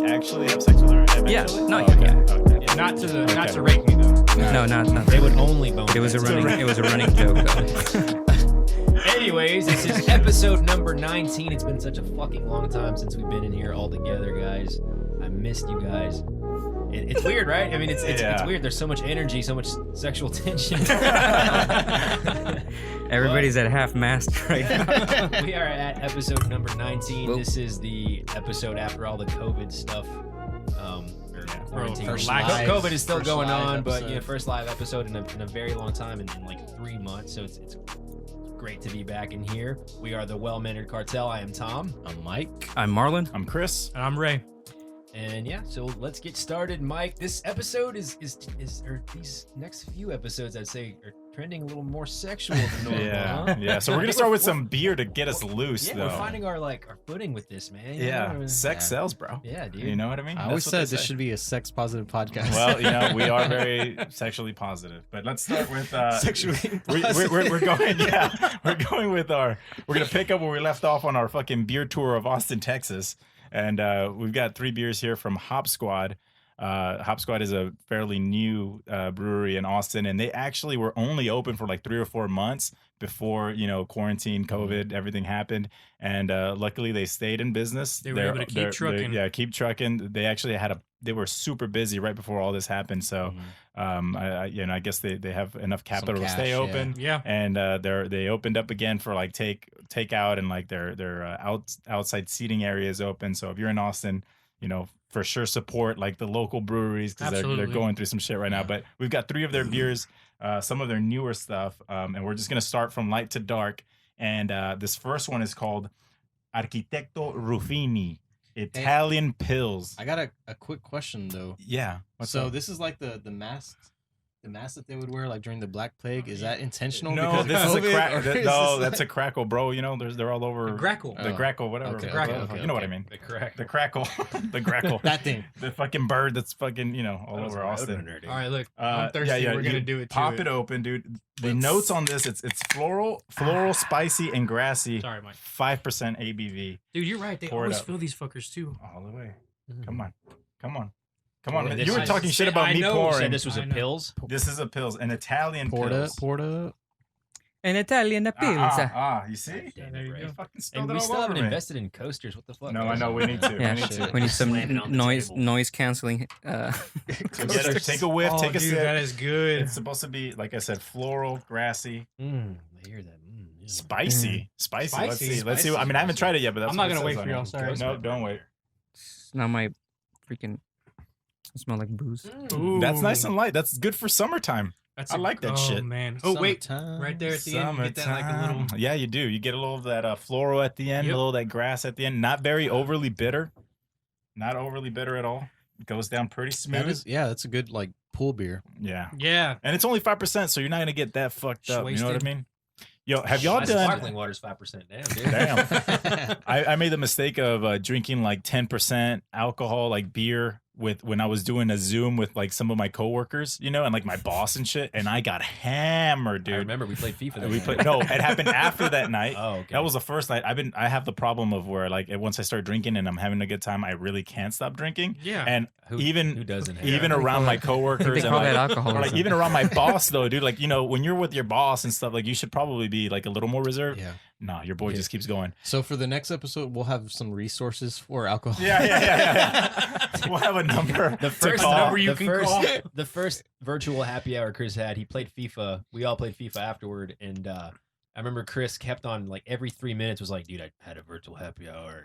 Actually have sex with her? Yeah, Eventually? no, Oh, okay. yeah. Okay. Yeah, not to rape me though. No, not. They would only bone. It was a me. running joke. Though. Anyways, this is episode number 19. It's been such a fucking long time since we've been in here all together, guys. I missed you guys. It's weird, right? I mean, it's weird. There's so much energy, so much sexual tension. Everybody's at half mast right now. We are at episode number 19. Whoa. This is the episode after all the COVID stuff. Quarantine. First live- COVID is still first going live on, but episode. first live episode in a very long time, in like 3 months. So it's great to be back in here. We are the Well-Mannered Cartel. I am Tom. I'm Mike. I'm Marlon. I'm Chris. And I'm Ray. And yeah, so let's get started, Mike. This episode or these next few episodes, I'd say, are trending a little more sexual than normal. Huh? Yeah. So we're gonna start with some beer to get us loose, Yeah, though. we're finding our footing with this, man. You yeah, know? sex sells, bro. Yeah, dude. You know what I mean? I always That's what said they this say. should be a sex positive podcast. Well, we are very sexually positive. But let's start with Sexually we're going. Yeah, we're going with we're gonna pick up where we left off on our fucking beer tour of Austin, Texas, and we've got 3 beers here from Hop Squad. Hop Squad is a fairly new brewery in Austin, and they actually were only open for like 3 or 4 months before quarantine, COVID, everything happened, and luckily they stayed in business. They were able to keep trucking. Yeah, keep trucking. They actually they were super busy right before all this happened. So, I guess they have enough capital cash, to stay open. Yeah. And they opened up again for like takeout, and like their outside seating area is open. So if you're in Austin, for sure support like the local breweries, because they're Absolutely. going through some shit right now. But we've got 3 of their beers, some of their newer stuff, and we're just gonna start from light to dark. And this first one is called Architetto Ruffini Italian Pils. I got a quick question though. Yeah. What's So up? this is like the mask that they would wear like during the Black Plague. Is that intentional? No, because this of is a COVID, crack. or is No, this that's a like- crackle, bro. They're all over Grackle. the Oh, grackle, whatever. okay, okay, okay, You know what I okay. mean? The correct. The crackle, the grackle, that thing. the fucking bird that's fucking all over Austin. All right, look, I'm thirsty. We're gonna do it. Pop to it open, dude. The notes on this, it's floral, spicy, and grassy. Sorry, Mike. 5% ABV, Dude, you're right. They Pour it always up. fill these fuckers too. all the way. Mhm. Come on. Well, Man. this You were is- talking shit about I me know, pouring. Said this was I a know. pills. This is a Pils, an Italian Pils. Porta. An Italian You see? Yeah, there you Right. go. Fucking spilled And it we all still over haven't me. invested in coasters. What the fuck? No, I know we need to. Yeah, we need to. we need some Slamming on the table. noise canceling. So get it, take a whiff, Oh, take a dude, sip. that is good. It's supposed to be, like I said, floral, grassy, I hear that. Yeah. spicy. Spicy. Let's Spicy, see. Let's see. spicy. I mean, I haven't tried it yet, but that's I'm what not it gonna says wait on for y'all, it. sorry. No, don't wait. Now my freaking smell like booze. Ooh. That's nice and light. That's good for summertime. That's I like that oh, shit. man. Oh wait, Summertime. right there at the end, you get that like a little. Summertime. Yeah, you do. You get a little of that floral at the end, Yep. a little of that grass at the end. Not very overly bitter. Not overly bitter at all. It goes down pretty smooth. That's a good like pool beer. Yeah. Yeah. And it's only 5%, so you're not gonna get that fucked up. You know what I Wasted. mean? Yo, have y'all My done? sparkling water's 5%. Damn, dude. Damn. I made the mistake of drinking like 10% alcohol, like beer, when I was doing a Zoom with like some of my coworkers, and like my boss and shit, and I got hammered, I dude. remember we played FIFA. That We night. played. No, it happened after that night. Oh, okay. That was the first night. I have the problem of where like once I start drinking and I'm having a good time, I really can't stop drinking. Yeah. And who even doesn't? Have even that? around my I think coworkers they and call that like, or alcoholism. like even around my boss though, dude, like when you're with your boss and stuff, like you should probably be like a little more reserved. Yeah. Nah, your boy Yeah. just keeps going. So for the next episode, we'll have some resources for alcohol. Yeah. We'll have a number. The to first call. number you can call. The first virtual happy hour Chris had, he played FIFA. We all played FIFA afterward, and I remember Chris kept on like every 3 minutes was like, "Dude, I had a virtual happy hour."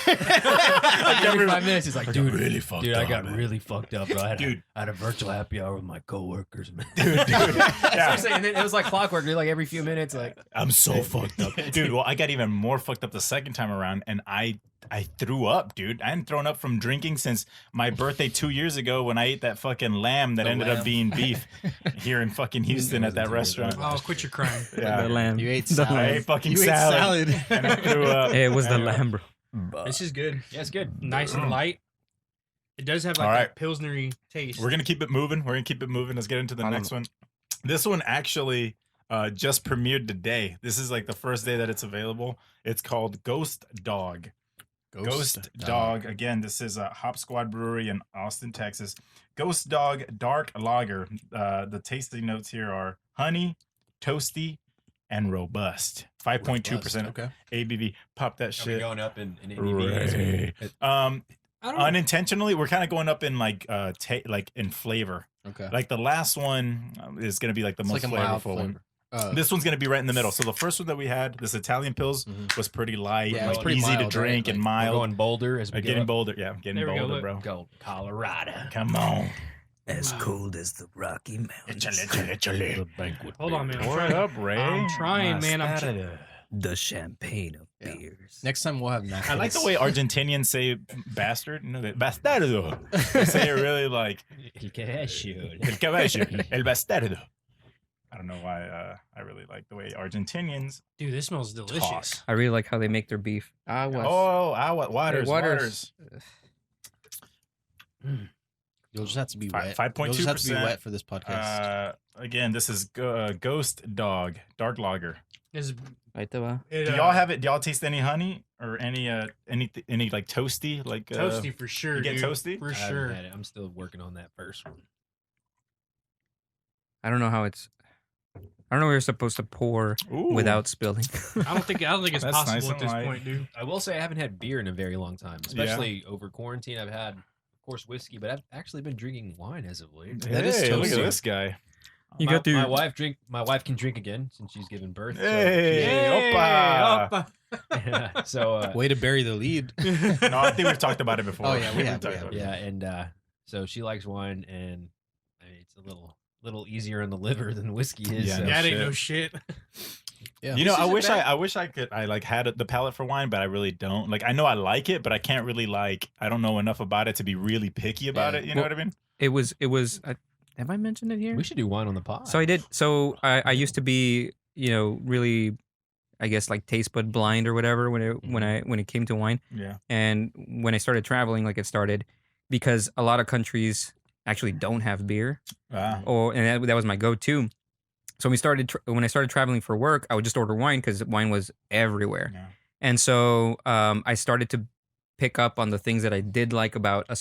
Like, every 5 minutes, he's like, "Dude, really fucked dude, up, I got man. really fucked up, bro. Dude. I had a virtual happy hour with my coworkers, man." Dude. Yeah. Seriously, and then it was like clockwork. Dude, like every few minutes, like I'm so fucked up, dude. Well, I got even more fucked up the second time around, and I I threw up, dude. I hadn't thrown up from drinking since my birthday 2 years ago when I ate that fucking lamb that The ended lamb. up being beef here in fucking Houston at that restaurant. Oh, quit your crying. Yeah. The lamb. You ate The salad. I lamb. ate fucking You salad. ate salad. And I threw up. It was the Anyway. lamb, bro. This is good. Yeah, it's good. Nice and light. It does have like All right. that pilsnery taste. We're gonna keep it moving. Let's get into the I don't next one. This one actually just premiered today. This is like the first day that it's available. It's called Ghost Dog. Ghost Dog. Again, this is a Hop Squad Brewery in Austin, Texas. Ghost Dog Dark Lager. The tasting notes here are honey, toasty, and robust. 5.2% Okay. ABV. Pop that Are we shit. going up in ABV? Ray. I don't know. Unintentionally, we're kind of going up in like like in flavor. Okay. Like the last one is going to be like the It's most like a mild flavorful one. flavor. This one's going to be right in the middle. So the first one that we had, this Italian Pils, Mhm. was pretty light, Yeah, and, it was like pretty easy to mild, drink right? and Like, We're mild. going bolder as we go Getting up. bolder, yeah, getting There we go, bolder, look. bro. Go Colorado. Come on. As cold as the Rocky Mountains. The banquet. Hold on, man. I'm Pour trying. it up, Ray. I'm trying, man. I'm trying. The champagne of Yeah. beers. Next time we'll have I like the way Argentinians say bastard. You know, bastardo. They say it really like El caballo. el caballo, el bastardo. I don't know why I really like the way Argentinians Dude, this smells delicious. talk. I really like how they make their beef. Waters, Waters. waters. You'll just have to be wet. 5.2%. You'll just have to be wet for this podcast. Again, this is Ghost Dog Dark Lager. Is Ahí te va. it, Do y'all have it? Do y'all taste any honey or any like toasty like toasty for sure? you get dude. toasty? For I haven't sure. had it. I'm still working on that first one. I don't know how it's. I don't know where you're supposed to pour Ooh. without spilling. I don't think it's That's possible nice at and this light. point, dude. I will say I haven't had beer in a very long time, especially over quarantine. I've had, of course, whiskey, but I've actually been drinking wine as of late. That is Hey, look at toasty. this guy. You my, got the- my wife can drink again since she's given birth. So Hey, she's- opa. Opa. so Way to bury the lead. No, I think we've talked about it before. Oh, yeah, we have, talked we have. about it. yeah, and so she likes wine, and I mean, it's a little easier on the liver than whiskey is. Yeah, so. no That ain't shit. no shit. Yeah. You know, This I isn't wish bad. I wish I could. I like had the palate for wine, but I really don't. Like, I know I like it, but I can't really like. I don't know enough about it to be really picky about Yeah. it. You know Well, what I mean? It was. Have I mentioned it here? We should do wine on the pod. So I did. So I used to be, really, I guess like taste bud blind or whatever when it came to wine. Yeah. And when I started traveling, like it started, because a lot of countries actually don't have beer, and that was my go-to. So when I started traveling for work, I would just order wine because wine was everywhere. Yeah. And so I started to pick up on the things that I did like about a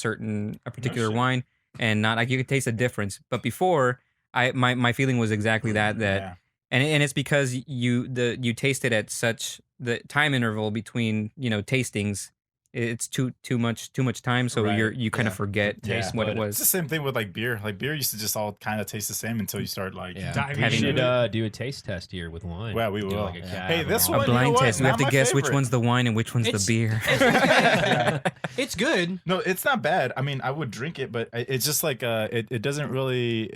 particular shit. wine, and not like you could taste the difference. But before, my feeling was exactly that Yeah. and it's because you taste it at such the time interval between tastings. It's too much time, so Right. you kind of Yeah. forget Taste what it bud. It's the was. same thing with like beer. Like beer used to just all kind of taste the same until you start like Yeah. Diving we having should into it. do a taste test here with wine. Well, we Do will. like a Yeah. cab Hey, and this all. A one- you know blind what? test. We Not have to my guess which favorite. one's the wine and which one's It's- the beer. It's good. No, it's not bad. I mean, I would drink it, but it's just like it doesn't really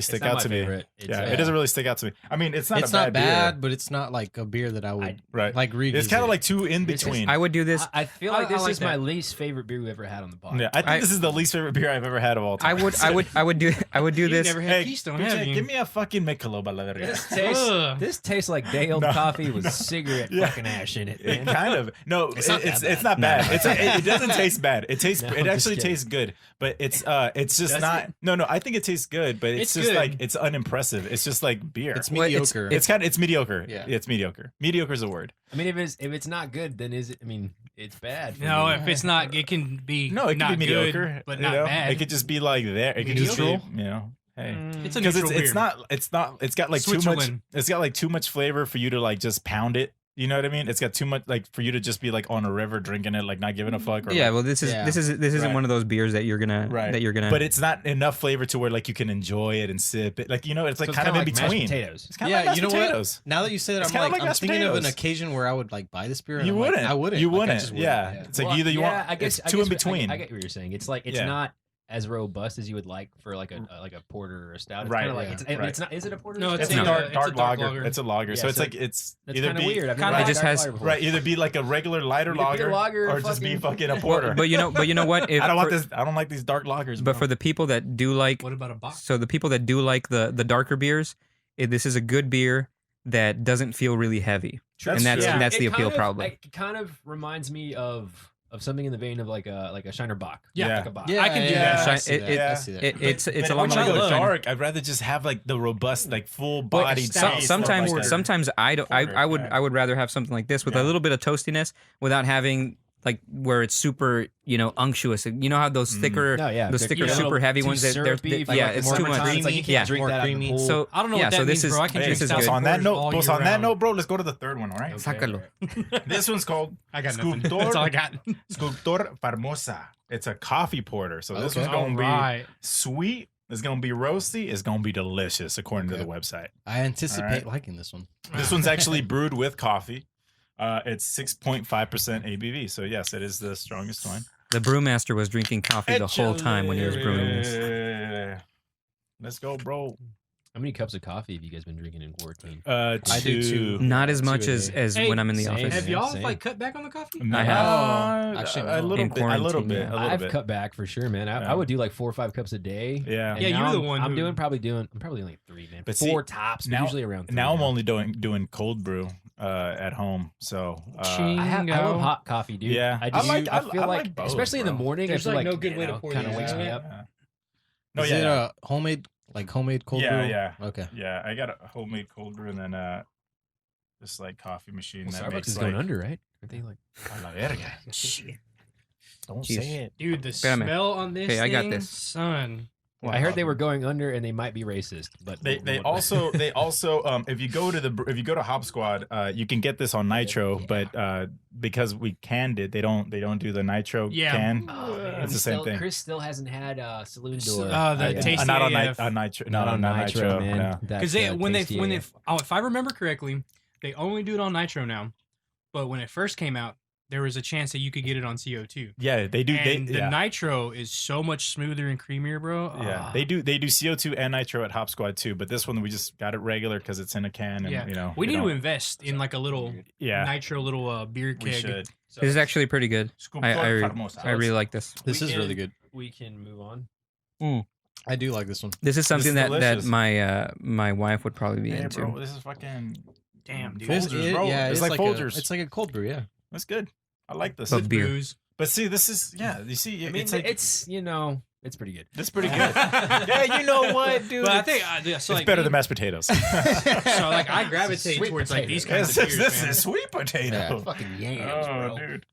stick not out my to me. favorite. It's, Yeah, uh, it doesn't really stick out to me. I mean, it's not It's a bad not bad, beer. but it's not like a beer that I would Right. like revisit. It's kind of like two in This is- between. I would do this. I feel I- like I this like is my that. least favorite beer we've ever had on the pod. Yeah, I think this is the least favorite beer I've ever had of all I time. would do You've this. never had Hey, Keystone, Gucci, have you? give me a fucking Michelob, la verga. This tastes like day old No. coffee with cigarette Yeah. fucking ash in it. It Man. kind of no, It's not that it's bad. not bad. It doesn't taste bad. It tastes No, it I'm just actually kidding. tastes good, but it's just Does not. it? No, I think it tastes good, but it's It's just good. like it's unimpressive. It's just like beer. It's Well, it's- mediocre. It's mediocre. Yeah. It's mediocre. Mediocre is a word. I mean, if it's not good, then is it? I mean, it's bad. for No, me. if it's not, it can be No, it not could be mediocre, good, but you not know? bad. It could just be like there. It could just be, Neutral? hey. It's a Because neutral it's beer. not it's got like too much Switzerland. it's got like too much flavor for you to like just pound it. You know what I mean? It's got too much like for you to just be like on a river drinking it, like not giving a fuck. Or Yeah, like, well, this Yeah. isn't Right. one of those beers that you're gonna Right. that you're gonna. but it's not enough flavor to where like you can enjoy it and sip it. Like it's like So it's kind of in like mashed between. potatoes. It's kind Yeah, of like mashed you know what? potatoes. Now that you say that, It's I'm kinda like, like I'm mashed thinking of an potatoes. occasion where I would like buy this beer. And You I'm like, wouldn't. I wouldn't. You Like, I wouldn't. just Yeah. wouldn't. It's like either you want. I guess it's two in between. I get what you're saying. It's like it's Yeah. not as robust as you would like for like a porter or a stout. It's Right, kind of like yeah, it's not. Is it a porter? No, or It's stout? a No. dark It's a dark lager. lager. It's a lager. Yeah, so it's so like it's That's either kind of be weird. I've kinda- never It just had has- dark lager before. right, either be like a regular lighter Either be a lager, lager or just be fucking- fucking a porter. But you know what? If I don't want for- this. I don't like these dark lagers. But bro. for the people that do like, What about a box? so the people that do like the darker beers, this is a good beer that doesn't feel really heavy, and that's true. and that's It the kind appeal of- probably. It kind of reminds me of something in the vein of like a Shiner Bock. Yeah. Like a Bock. Yeah, I can do yeah, that. I see It- that. it- I see that. It's But a lot when more I go good. dark, I'd rather just have like the robust, like full bodied. stout, Sometimes like sometimes I don't I would yeah. I would rather have something like this with a Yeah. little bit of toastiness without having like where it's super unctuous. You know how those thicker No, yeah. those they're- thicker yeah. super heavy Too ones that syrupy, yeah, like it's more too times, much. it's like you can't Yeah. drink more that out of the creamy. pool. So I don't know yeah, what that so means, this is bro. I can Hey, drink this is stouts good. so on that porters note, all boss, year on that round. note, bro, let's go to the third one. All right. Sácalo. This one's called I got nothing. Sculptor. That's all I got. Sculptor Famosa. It's a coffee porter. So this Okay. one's All gonna be right. sweet. It's gonna be roasty. It's gonna be delicious, according to the website. I anticipate Alright. liking this one. This one's actually brewed with coffee. It's 6.5% ABV. So yes, it is the strongest one. The brewmaster was drinking coffee the whole time when he was brewing this. this. Let's go, bro. How many cups of coffee have you guys been drinking in quarantine? I do too. Not as Two much a as day. as Hey, when I'm in the same. office. Have y'all Same. like cut back on the coffee? I have. Actually, a no. little In bit, a little quarantine, bit, yeah. a little I've bit. cut back for sure, man. Yeah. I would do like 4 or 5 cups a day. Yeah. And Yeah, now you're the I'm- one I'm who- I'm probably only 3, man. But 4 see, tops. now- Usually around 3. Now I'm only doing cold brew at home. So Ching. I love Go. hot coffee, dude. Yeah. I I just like- I I feel like like, both, especially in the bro. morning, There's, I feel like, no good way to pour kind of the wakes ice. me up. No, Is yeah, it yeah. a homemade cold Yeah, brew? yeah. Okay. Yeah, I got a homemade cold brew and then this like coffee machine Well, that Starbucks makes is like going under, right? Aren't they like? a la verga. Shit. Don't Jeez. say it. Dude, the Espérame. smell on this Okay, I got thing, this. son. I heard they were going under, and they might be racist, but They also if you go to Hop Squad, you can get this on Nitro, but because we canned it, they don't do the Nitro Yeah. can. Oh, man. It's the same thing. Chris still hasn't had Saloon Door. The Yeah. Tasty not on, AF. on Nitro. Not no, on not Nitro, man. no. Because That's, when they Tasty AF. if I remember correctly, they only do it on Nitro now. But when it first came out, there was a chance that you could get it on CO2. Yeah, they do. And the yeah. Nitro is so much smoother and creamier, bro. Yeah, Ah. they do CO2 and Nitro at Hop Squad too, but this one we just got it regular because it's in a can, and Yeah. you know We we need to don't- invest in like a little yeah Nitro little beer we keg. should. This is actually pretty good. I really like this. This We is can- really good. we can move on. I do like this one. This is something is that delicious. my wife would probably be Hey, into. bro, this is fucking Damn, dude. This- Folgers, bro. Yeah, it's like Folgers. it's like a cold brew. Yeah. That's good. I like this. But beer. Booze. But see, this is You see, I mean, it's like it's it's pretty good. it's pretty good. yeah, you know what, dude? But I It's- think so it's like, better me- than mashed potatoes. So like I gravitate Sweet towards like potato. these kinds this of beers, this man. is sweet potato. Yeah. Fucking yams, Oh, bro. dude,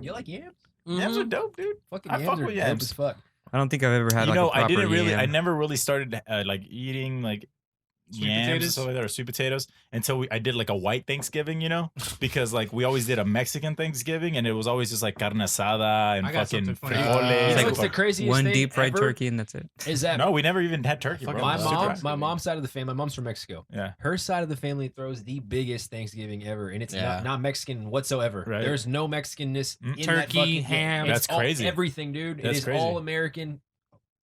You like yams? yams Mhm. are dope, dude. Fucking I yams fuck are with dope yams. as fuck. I don't think I've ever had You like know, a proper I didn't really. yam. I never really started like eating like Sweet yams and potatoes? stuff like that or sweet potatoes until I did like a white Thanksgiving, you know, because like we always did a Mexican Thanksgiving and it was always just like carne asada and I got fucking something funny. frijoles. You know like what's the craziest one thing deep fried ever turkey and that's it. is that No, we never even had turkey, bro. my Super mom, nice. my mom's side of the family, my mom's from Mexico. Yeah. Her side of the family throws the biggest Thanksgiving ever, and it's Yeah. not Mexican whatsoever. Right. There's no Mexicanness Mm. in that Turkey, fucking ham. It's That's all- crazy. everything, dude. That's it is crazy. all American,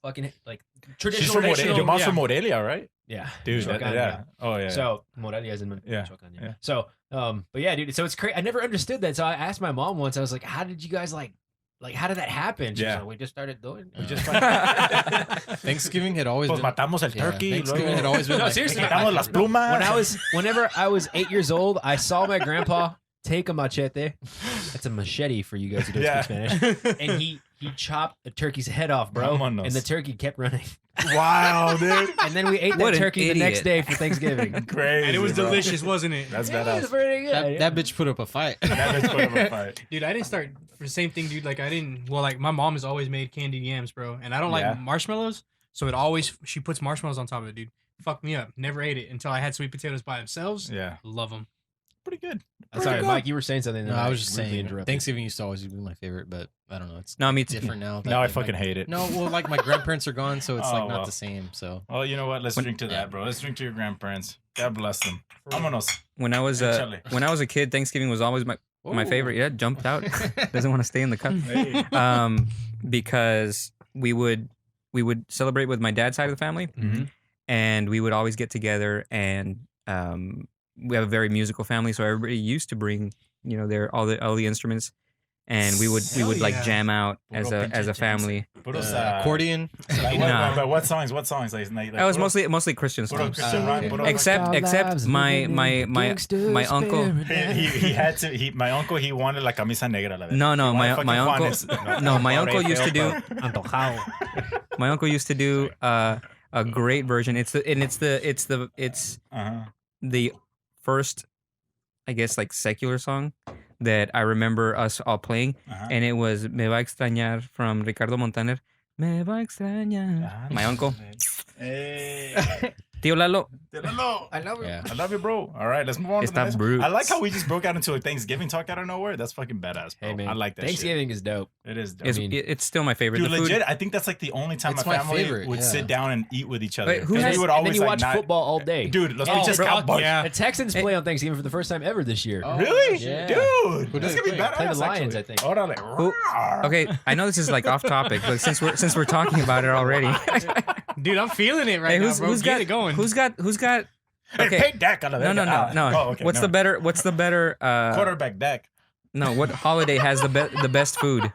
fucking like She's traditional. from Morelia. traditional, Your mom's yeah. from Morelia, right? Yeah, Dude, that, Michoacan, yeah. Oh yeah. So Morelia is in Yeah, Michoacan, yeah. So, but yeah, dude. So it's crazy. I never understood that. So I asked my mom once. I was like, "How did you guys like how did that happen?" She was Yeah. like, "We just started doing. it." we just Thanksgiving had always pues been. matamos el Yeah, turkey. Thanksgiving luego- had always been. No, like, seriously, quitamos las plumas. Whenever I was 8 years old, I saw my grandpa take a machete. That's a machete for you guys who don't Yeah. speak Spanish. And he chopped a turkey's head off, bro. Vámonos. And the turkey kept running. Wow, dude. And then we ate What that an turkey the next idiot. day for Thanksgiving. Crazy. And it was bro. delicious, wasn't it? That's Yeah, it was badass. pretty good. that bitch put up a fight. That bitch put up a fight. Dude, I didn't start for the same thing, dude. Like I didn't. Well, like my mom has always made candied yams, bro, and I don't Yeah. like marshmallows, so she puts marshmallows on top of it, dude. Fuck me up. Never ate it until I had sweet potatoes by themselves. Yeah. Love them. Pretty good. Sorry, good. Mike, you were saying something. No, that I was just rudely saying. interrupted. Thanksgiving used to always be my favorite, but I don't know. It's No, me too. different now. Now I like, fucking my- hate it. No, well, like my grandparents are gone, so it's Oh, like not well. the same. So Well, you know what? Let's When- drink to that, bro. Let's drink to your grandparents. God bless them. Vámonos. When I was a kid, Thanksgiving was always my Ooh. favorite. Yeah, jumped out. Doesn't want to stay in the cup. Hey. Because we would would celebrate with my dad's side of the family, and we would always get together, and we have a very musical family, so everybody used to bring all the instruments, and we would like yeah. jam out as a family. Accordion. But what songs? Like That was mostly Christian songs. Except my uncle. He had to. My uncle. He wanted like camisa negra. La No, He wanted my fucking uncle. Juanes. No, my uncle used to do. Antojado. My uncle used to do a great version. It's Uh-huh. the first, I guess, like secular song that I remember us all playing, Uh-huh. and it was "Me va a extrañar" from Ricardo Montaner. Me va a extrañar. My uncle, Hey. Tío Lalo. I love Yeah. I love you, bro. All right, let's move on to the Está next. brutes. I like how we just broke out into a Thanksgiving talk out of nowhere. That's fucking badass, bro. Hey man, I like that. Thanksgiving is dope. Shit. It is. Dope. It's still my favorite. Dude, The food- legit. I think that's like the only time It's my my family favorite, would yeah. sit down and eat with each other. Wait, who 'Cause has- we would and always then you like watch not- football all day. Dude, let's Oh, be just bro, cowboys. yeah. The Texans play on Thanksgiving for the first time ever this year. Oh, Really? yeah. Dude, Who that's does gonna be play? badass. Play the Lions, actually. I think. Orale. Who- Rawr. Okay, I know this is like off topic, but since we're talking about it already, Dude, I'm feeling it right hey, now, who's bro. who's Get got it going. who's got Hey, okay. pay Dak out of No, that. no. Oh, okay, What's never the better quarterback Dak? No, what holiday has the best food?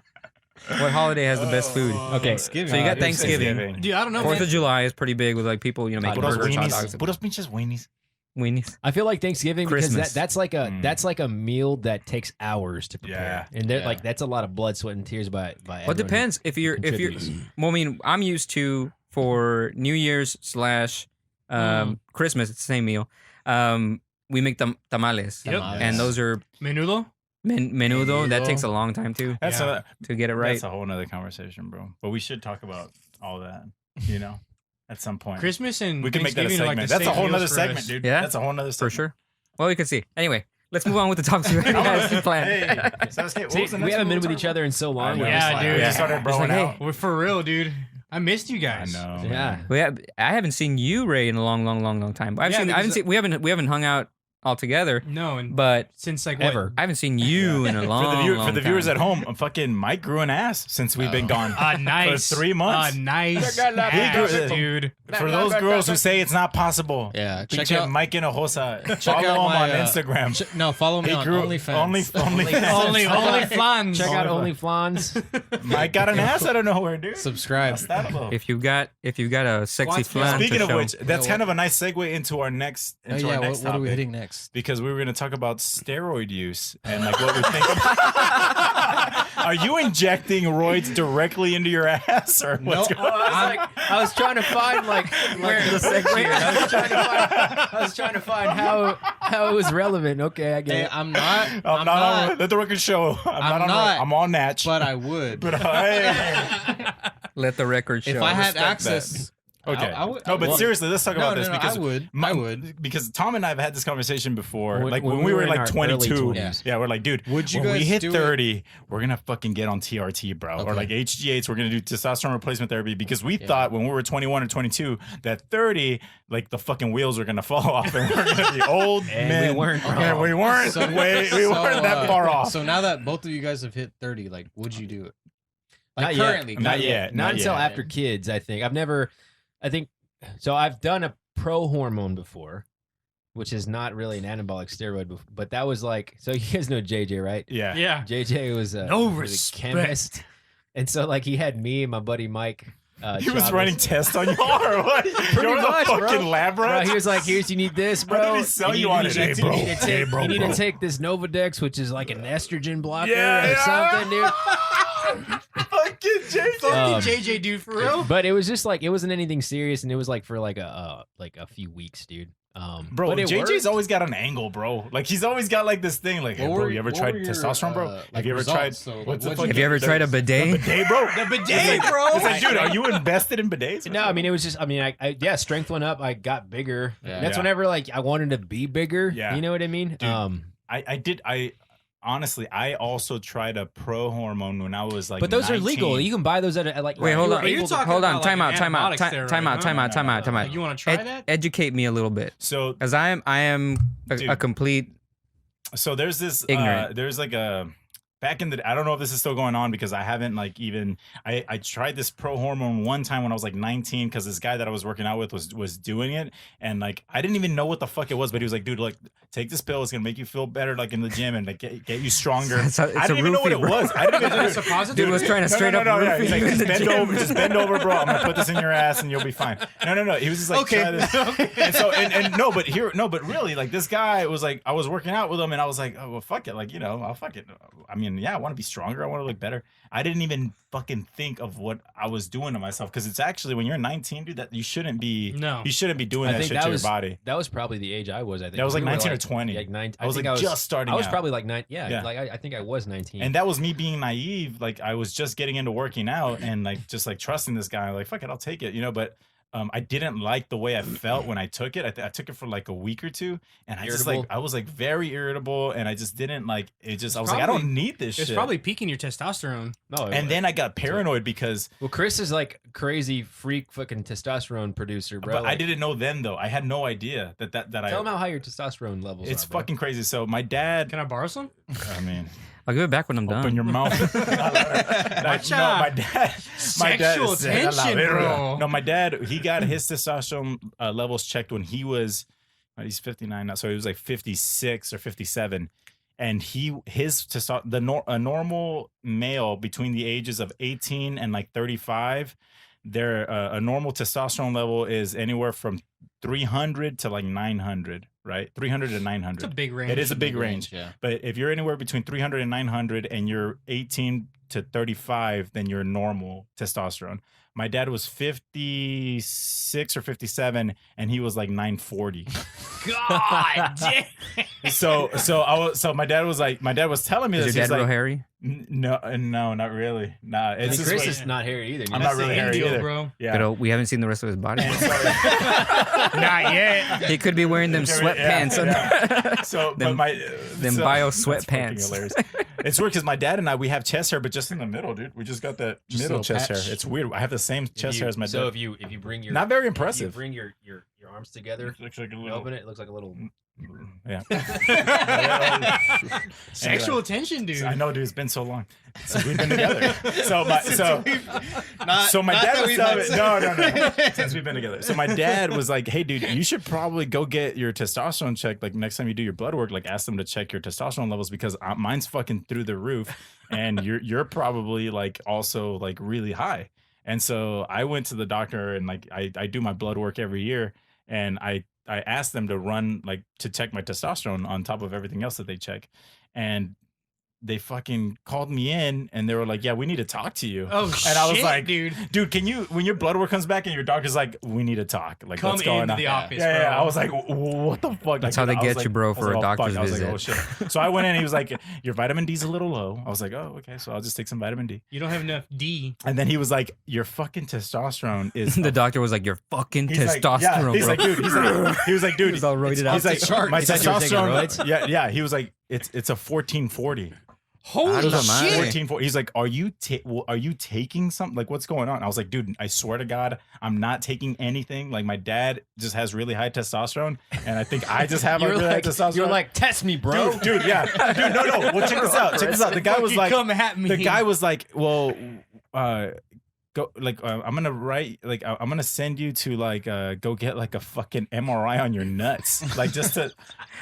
What holiday has the best food? Okay, Thanksgiving. So you got Thanksgiving. Dude, I don't know, 4th man. of July is pretty big with like people, making Puros burgers, hot weenies. dogs, Puros pinches weenies. weenies. I feel like Thanksgiving because Christmas. that's like a meal that takes hours to prepare, and Yeah. like that's a lot of blood, sweat, and tears by. Well, it everyone who depends if you're. contributes. Well, I mean, I'm used to for New Year's / Christmas. It's the same meal. We make tamales, Yep. and those are Menudo? menudo. That Menudo. takes a long time too That's Yeah. to get it right. That's a whole nother conversation, bro. But we should talk about all that, at some point. Christmas and We can make that a Thanksgiving are segment. like the That's a same whole meals nother for segment, us. dude. Yeah? That's a whole nother For segment. sure. Well, we can see. Anyway, let's move on with the topics we already had planned. Hey, Sasuke, what See, was the we next haven't one been with talking each other in so about? long. I know, We're Yeah, just like- dude. We Yeah. just started It's like, broing hey, out. We're for real, dude. I missed you I guys. know. Yeah. man. I haven't seen you, Ray, in a long time. Yeah, because- We haven't hung out all together, No, and but since like Ever. what? I haven't seen you in a long, For the viewers time. at home, fucking Mike grew an ass since we've been gone. Nice. For 3 months. Nice. He grew- ass, dude. For those girls who say it's not possible, Yeah, check check out Mike Hinojosa. check Follow out him my, on Instagram. No, follow me He on grew OnlyFans. Only Only flans. Check out Only OnlyFans. Mike got an ass out of nowhere, dude. Subscribe. Hasta If you got a sexy Squats, flan Speaking to of show, which, that's kind of a nice segue into our next Oh, yeah, what are we topic. hitting next? Because we were going to talk about steroid use and like what we think. Are you injecting roids directly into your ass or what's No, going on? I was trying to find where the section. I was trying to find how it was relevant. Okay, I get Hey, it. I'm not. I'm not on, let the record show. I'm not, I'm on Natch. But I would. But hey. let the record show. if I had respect access. Okay. I would- no, but well, seriously, let's talk about this because I would. my- I would. because Tom and I have had this conversation before. When- like when when we we were were in like our early 22. 20s. Yeah, we're like, dude, Would you when we guys hit do it? 30, we're gonna fucking get on TRT, bro, or Okay. like HGH. We're gonna do testosterone replacement therapy because we thought when we were 21 or 22 that 30, like the fucking wheels were gonna fall off and we're gonna be old And men. we weren't, bro. Yeah, we weren't. So- we so, weren't that far off. So now that both of you guys have hit 30, like, would you do it? Not Like yet. currently, Not yet. Not until yet. after kids. I think so. I've done a pro hormone before, which is not really an anabolic steroid, but that was like, so you guys know JJ, right? Yeah. Yeah. JJ was a, No was a respect. chemist, and so like he had me and my buddy Mike. He was Chavez. running tests on you or what? You're the much, bro. fucking lab Bro, rat? he was like, "Here's you need this, Why bro. did he sell You you need- on you it? need Hey, to- bro. You need to Hey, take, bro, you need bro. to take this Novadex, which is like an estrogen blocker Yeah, or something, dude." Fucking JJ. Um, JJ, dude, for real? But it was just like it wasn't anything serious, and it was like for like a few weeks, dude. Bro, but it JJ's worked. always got an angle, bro. Like he's always got like this thing. Like, hey, What bro, were- you ever what tried were your, testosterone, bro? like, Have you ever results? tried? So, like, What's the what'd fucking? Have you ever tried a bidet? bidet, bro? The bidet, bro. It's like, dude, are you invested in bidets? No, I mean it was just. I mean, I strength went up. I got bigger. Yeah. That's Yeah. whenever like I wanted to be bigger. Yeah. You know what I mean? Dude. I honestly, I also tried a pro hormone when I was like. but those 19. are legal. You can buy those at like. Wait, you hold were on. able to- Hold on. Time out. like Time an out. anabolic Time steroid, out. huh? Time out. Time out. Time out. Like, you want to try that? Educate me a little bit, So as I am a Dude. complete. there's this Ignorant. there's like a back in the, I don't know if this is still going on because I haven't like even, I tried this pro hormone one time when I was like 19 because this guy that I was working out with was doing it, and like I didn't even know what the fuck it was, but he was like, dude, like take this pill, it's gonna make you feel better like in the gym and like get you stronger. It's I didn't even know what it was. I didn't even It's a positive. Dude was trying to straight up yeah. roofie He's like, you in just the bend gym. over, just bend over, bro. I'm gonna put this in your ass and you'll be fine. No. He was just like, Okay. try this. And so and no, but really, like this guy was like, I was working out with him and I was like, oh well, fuck it, like I'll fuck it. I mean, yeah, I want to be stronger, I want to look better. I didn't even fucking think of what I was doing to myself because it's actually when you're 19, dude, that you shouldn't be doing I that think shit that to was- your body. That was probably the age I was. I think That was like We were 19 or 20. Like 9. I was think like just starting I was out. probably like 9. Yeah, Yeah. like I think I was 19. And that was me being naive. Like I was just getting into working out and like just like trusting this guy. Like fuck it, I'll take it, But I didn't like the way I felt when I took it. I took it for like a week or two, and I was like very irritable, and I just didn't like it. Just I was like, I don't need this It's shit. probably peaking your testosterone. no, And then I got paranoid because, well, Chris is like crazy freak fucking testosterone producer, bro. but I Like, didn't know then though. I had no idea that tell him how high your testosterone levels it's are. bro. fucking crazy. So my dad, Can I borrow some? I mean, I'll give it back when I'm open done. your mouth. Watch No, out. my dad. Sexual tension, bro. No, my dad. He got his testosterone levels checked when he was. He's 59 now, so he was like 56 or 57, and a normal male between the ages of 18 and like 35, their a normal testosterone level is anywhere from 300 to like 900, right? 300 to 900. It's a big range. It is a big range. Yeah. But if you're anywhere between 300 and 900 and you're 18 to 35, then you're normal testosterone. My dad was 56 or 57 and he was like 940. God damn. So my dad was telling me Is this. your He's dad real like, hairy? no, not really. Nah, I it's mean, just Chris like- is not hairy either. I'm not really hairy Indio, either. bro. Yeah. But we haven't seen the rest of his body. And so- Not yet. He could be wearing them sweatpants. Yeah. So, Them- them bio sweatpants. It's weird because my dad and I, we have chest hair, but just in the middle, dude. We just got that Just a middle little chest patch. hair. It's weird. I have the same chest hair as my So dad. if you bring your Not very if you impressive. bring your arms together, Looks like a you little. open it. It looks like a little. Yeah. Sexual tension, dude. I know, dude. It's been so long since we've been together. So my Not dad that was we've telling met. me, no, since we've been together. So my dad was like, "Hey, dude, you should probably go get your testosterone checked. Like next time you do your blood work, like ask them to check your testosterone levels because mine's fucking through the roof, and you're probably like also like really high." And so I went to the doctor and like I do my blood work every year, and I asked them to run like to check my testosterone on top of everything else that they check, and they fucking called me in and they were like, "Yeah, we need to talk to you." Oh, and I was shit, like, dude. can you, when your blood work comes back and your doctor's like, "We need to talk. Like, Come what's going into on?" the office, Yeah, bro. I was like, "What the fuck?" That's Like, how they I was get you, bro, I was for a "Oh, fuck." doctor's I was like, visit. "Oh shit." So I went in. He was like, "Your vitamin D's a little low." I was like, "Oh, okay." So I'll just take some vitamin D. You don't have enough D. And then he was like, "Your fucking testosterone is." The doctor was like, "Your fucking He's like, testosterone, he's bro." like, dude. He was like, dude. He's all roided out. He's like, shark. my He thought you were taking testosterone. roids? Yeah. He was like, it's a 1440. Holy Out of the mind. shit. 1440. He's like, are you taking something? Like, what's going on? I was like, dude, I swear to God, I'm not taking anything. Like, my dad just has really high testosterone, and I think I just have like really high testosterone. you're like, test me, bro. dude, yeah, dude, no. Well, check this out. Check this out. The guy was Fucking like, come at me. the guy was like, well, go like I'm gonna write like I'm gonna send you to like go get like a fucking MRI on your nuts, like just to.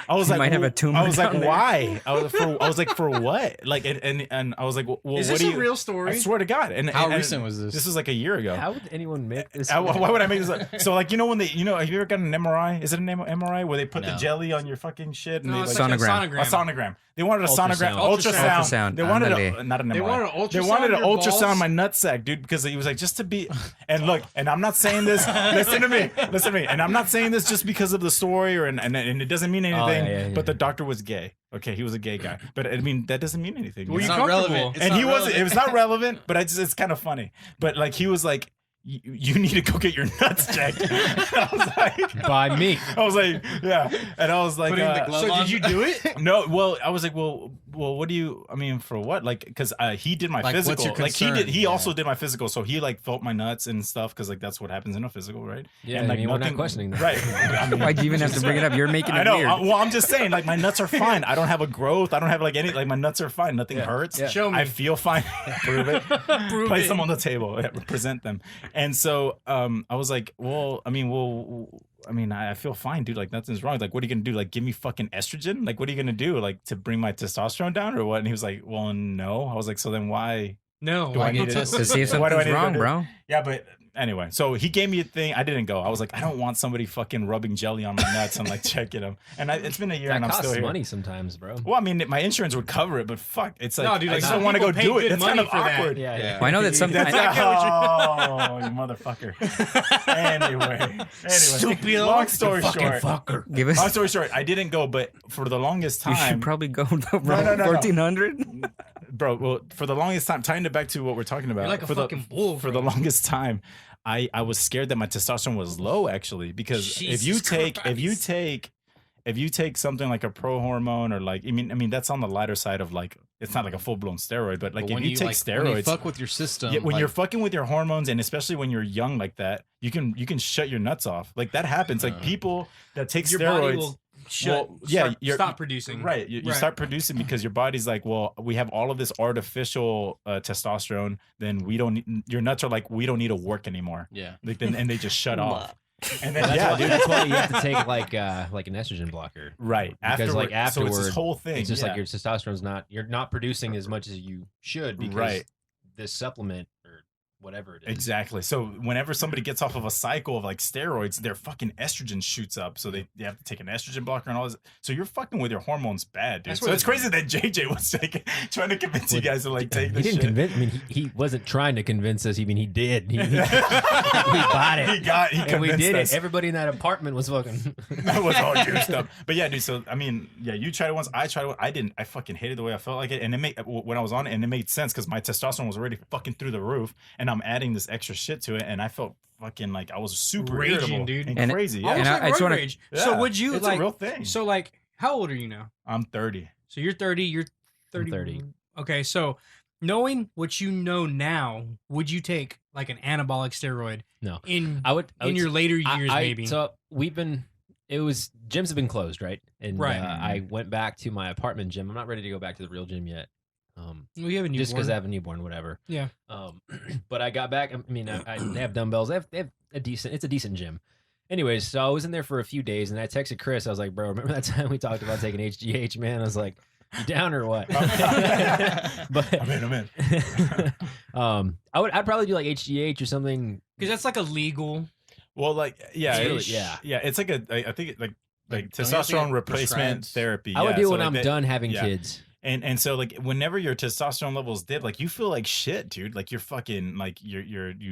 I was You like, might have a tumor I was like, down there. why? I was like, for what? Like, and I was like, well, Is what this do a you? real I story? swear to God. And How and recent was this? This was like a year ago. How would anyone make this? Why would I make this up? So like, when have you ever gotten an MRI? Is it an MRI where they put the No. jelly on your fucking shit and No, they it's like like Sonogram. a sonogram. a sonogram? They wanted a sonogram, Ultrasound. Ultrasound. They wanted Ándale. not an MRI. They wanted an They ultrasound wanted an your ultrasound balls? my nutsack, dude, because he was like, just to be. And look, and I'm not saying this. Listen to me. And I'm not saying this just because of the story and it doesn't mean anything. yeah. But the doctor was gay. Okay, he was a gay guy, but I mean that doesn't mean anything. Were you you know? not comfortable? relevant. It's And not he wasn't. relevant. It was not relevant, but it's kind of funny. But like he was like, you need to go get your nuts checked. I was like, By me. I was like, yeah, and I was like, Putting the glove So on. did you do it? no, well, I was like, well, what do you? I mean, for what? Like, because he did my Like, what's physical. your Like he did. concern? He Yeah. also did my physical, so he like felt my nuts and stuff, because like that's what happens in a physical, right? Yeah, And, like, I mean, we're nothing- not questioning that. Right. I mean, Why'd you even have to bring it up? You're making it I know. weird. Well, I'm just saying, like my nuts are fine. I don't have a growth. I don't have like any. Like my nuts are fine. Nothing Yeah. hurts. Yeah. Show me. I feel fine. Prove it. Prove Place it. them on the table. Present them. And so I was like, well, I mean, I feel fine, dude. Like nothing's wrong. Like, what are you gonna do? Like, give me fucking estrogen? Like, what are you gonna do? Like, to bring my testosterone down or what? And he was like, well, no. I was like, so then why? No. Do I need to see if Why do I something's need to wrong, do- bro. Yeah, but anyway, so he gave me a thing. I didn't go. I was like, I don't want somebody fucking rubbing jelly on my nuts and like checking them. And it's been a year That and I'm costs still here. money sometimes, bro. Well, I mean, my insurance would cover it, but fuck, it's like, No, dude, I like, just some don't want to go people pay do it. good It's kind money of for that. awkward. Yeah, yeah. Well, I know that That's sometimes. oh, you motherfucker. Anyway, Stupid. long story Fucking short. fucker. Give us. Long story short, I didn't go, but for the longest You should time, probably go to no, no. 1400. bro. Well, for the longest time, tying it back to what we're talking about, You're like a for fucking bull, for bro. the longest time, I was scared that my testosterone was low actually, because if you Jesus take something like a pro hormone or like I mean that's on the lighter side of like it's not like a full blown steroid, but like But if when you take when you steroids, fuck with your system, yeah, when like, you're fucking with your hormones and especially when you're young like that, you can shut your nuts off. Like that happens. Like people that take Your body steroids. will shut. Well, yeah, stop producing. Right. You Right. start producing because your body's like, well, we have all of this artificial testosterone. Then we don't. Your nuts are like, we don't need to work anymore. yeah. Like then, and they just shut off. And then That's yeah, why, dude. that's why you have to take like an estrogen blocker. Right. Because, like, so it's afterward, this whole thing. It's just yeah. like your testosterone's you're not producing as much as you should because Right. this supplement or whatever it is. Exactly. So whenever somebody gets off of a cycle of like steroids, their fucking estrogen shoots up. So they have to take an estrogen blocker and all this. So you're fucking with your hormones bad, dude. That's So what it's crazy that JJ was like trying to convince you guys to like take He this didn't shit. convince. I mean, he wasn't trying to convince us. I mean, he did. He bought it. He and we convinced did us. it. Everybody in that apartment was fucking. That was all juiced up. But yeah, dude. So I mean, yeah, you tried it once. I tried it. I didn't. I fucking hated the way I felt like it, and it made when I was on it, and it made sense because my testosterone was already fucking through the roof, and I'm adding this extra shit to it, and I felt fucking like I was super Raging, irritable dude. and, And- crazy. Almost Yeah. And like I just roid wanna- rage. So Yeah, would you it's like? a real thing. So like, how old are you now? I'm 30. So you're 30. You're 30. 30. Okay, so knowing what you know now, would you take like an anabolic steroid? No. In I would. in your later years, maybe. So we've been. It was gyms have been closed, right? And Right. I went back to my apartment gym. I'm not ready to go back to the real gym yet. Well, you have a Just because newborn. I have a newborn, whatever. Yeah. But I got back. I mean, they have dumbbells. They have a decent. It's a decent gym. Anyways, so I was in there for a few days, and I texted Chris. I was like, "Bro, remember that time we talked about taking HGH, man?" I was like, "You down or what?" But I'm in. I'd probably do like HGH or something. Because that's like a legal. Well, like, yeah, It's really- it's- yeah. yeah. It's like I think like Don't you have to testosterone get replacement prescribed? therapy. I would yeah, do it so, when like, I'm that- done having yeah. kids. And so like whenever your testosterone levels dip, like you feel like shit, dude. Like you're fucking like you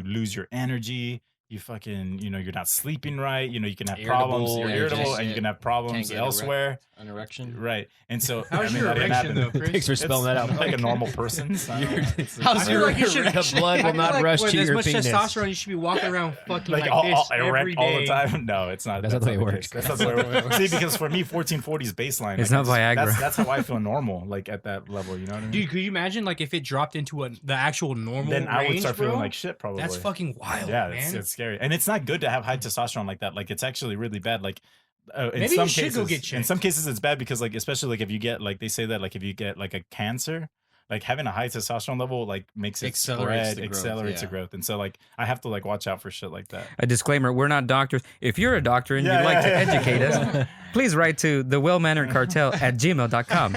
lose your energy. You fucking you're not sleeping right. You can have problems. Irritable, You're yeah, irritable, just- and you can have problems get elsewhere. An erection. Right. And so How's I mean, your that didn't erection happen. though, Chris? Thanks for spelling that out. I'm like a normal person. I don't know. How's I feel your like you should. the blood I will feel not like rush with to as your much penis? testosterone, you should be walking around fucking like, all, this erect every all the day. time. No, it's not. That's not the way it case. works. That's not the way it works. See, because for me, 1440 is baseline. It's Like, not Viagra. That's how I feel normal. Like at that level, you know what I mean? Dude, could you imagine like if it dropped into the actual normal then I would range, start bro? feeling like shit. Probably. That's fucking wild, Yeah, man. it's scary, and it's not good to have high testosterone like that. Like it's actually really bad. Like in Maybe some you should cases, go get in checked. some cases it's bad because like especially like if you get like they say that like if you get like a cancer, like having a high testosterone level like makes it Accelerates spread, the growth, accelerates the yeah. growth, and so like I have to like watch out for shit like that. A disclaimer: we're not doctors. If you're a doctor and Yeah, you'd like to yeah, yeah. educate us, please write to the well-mannered cartel at gmail.com.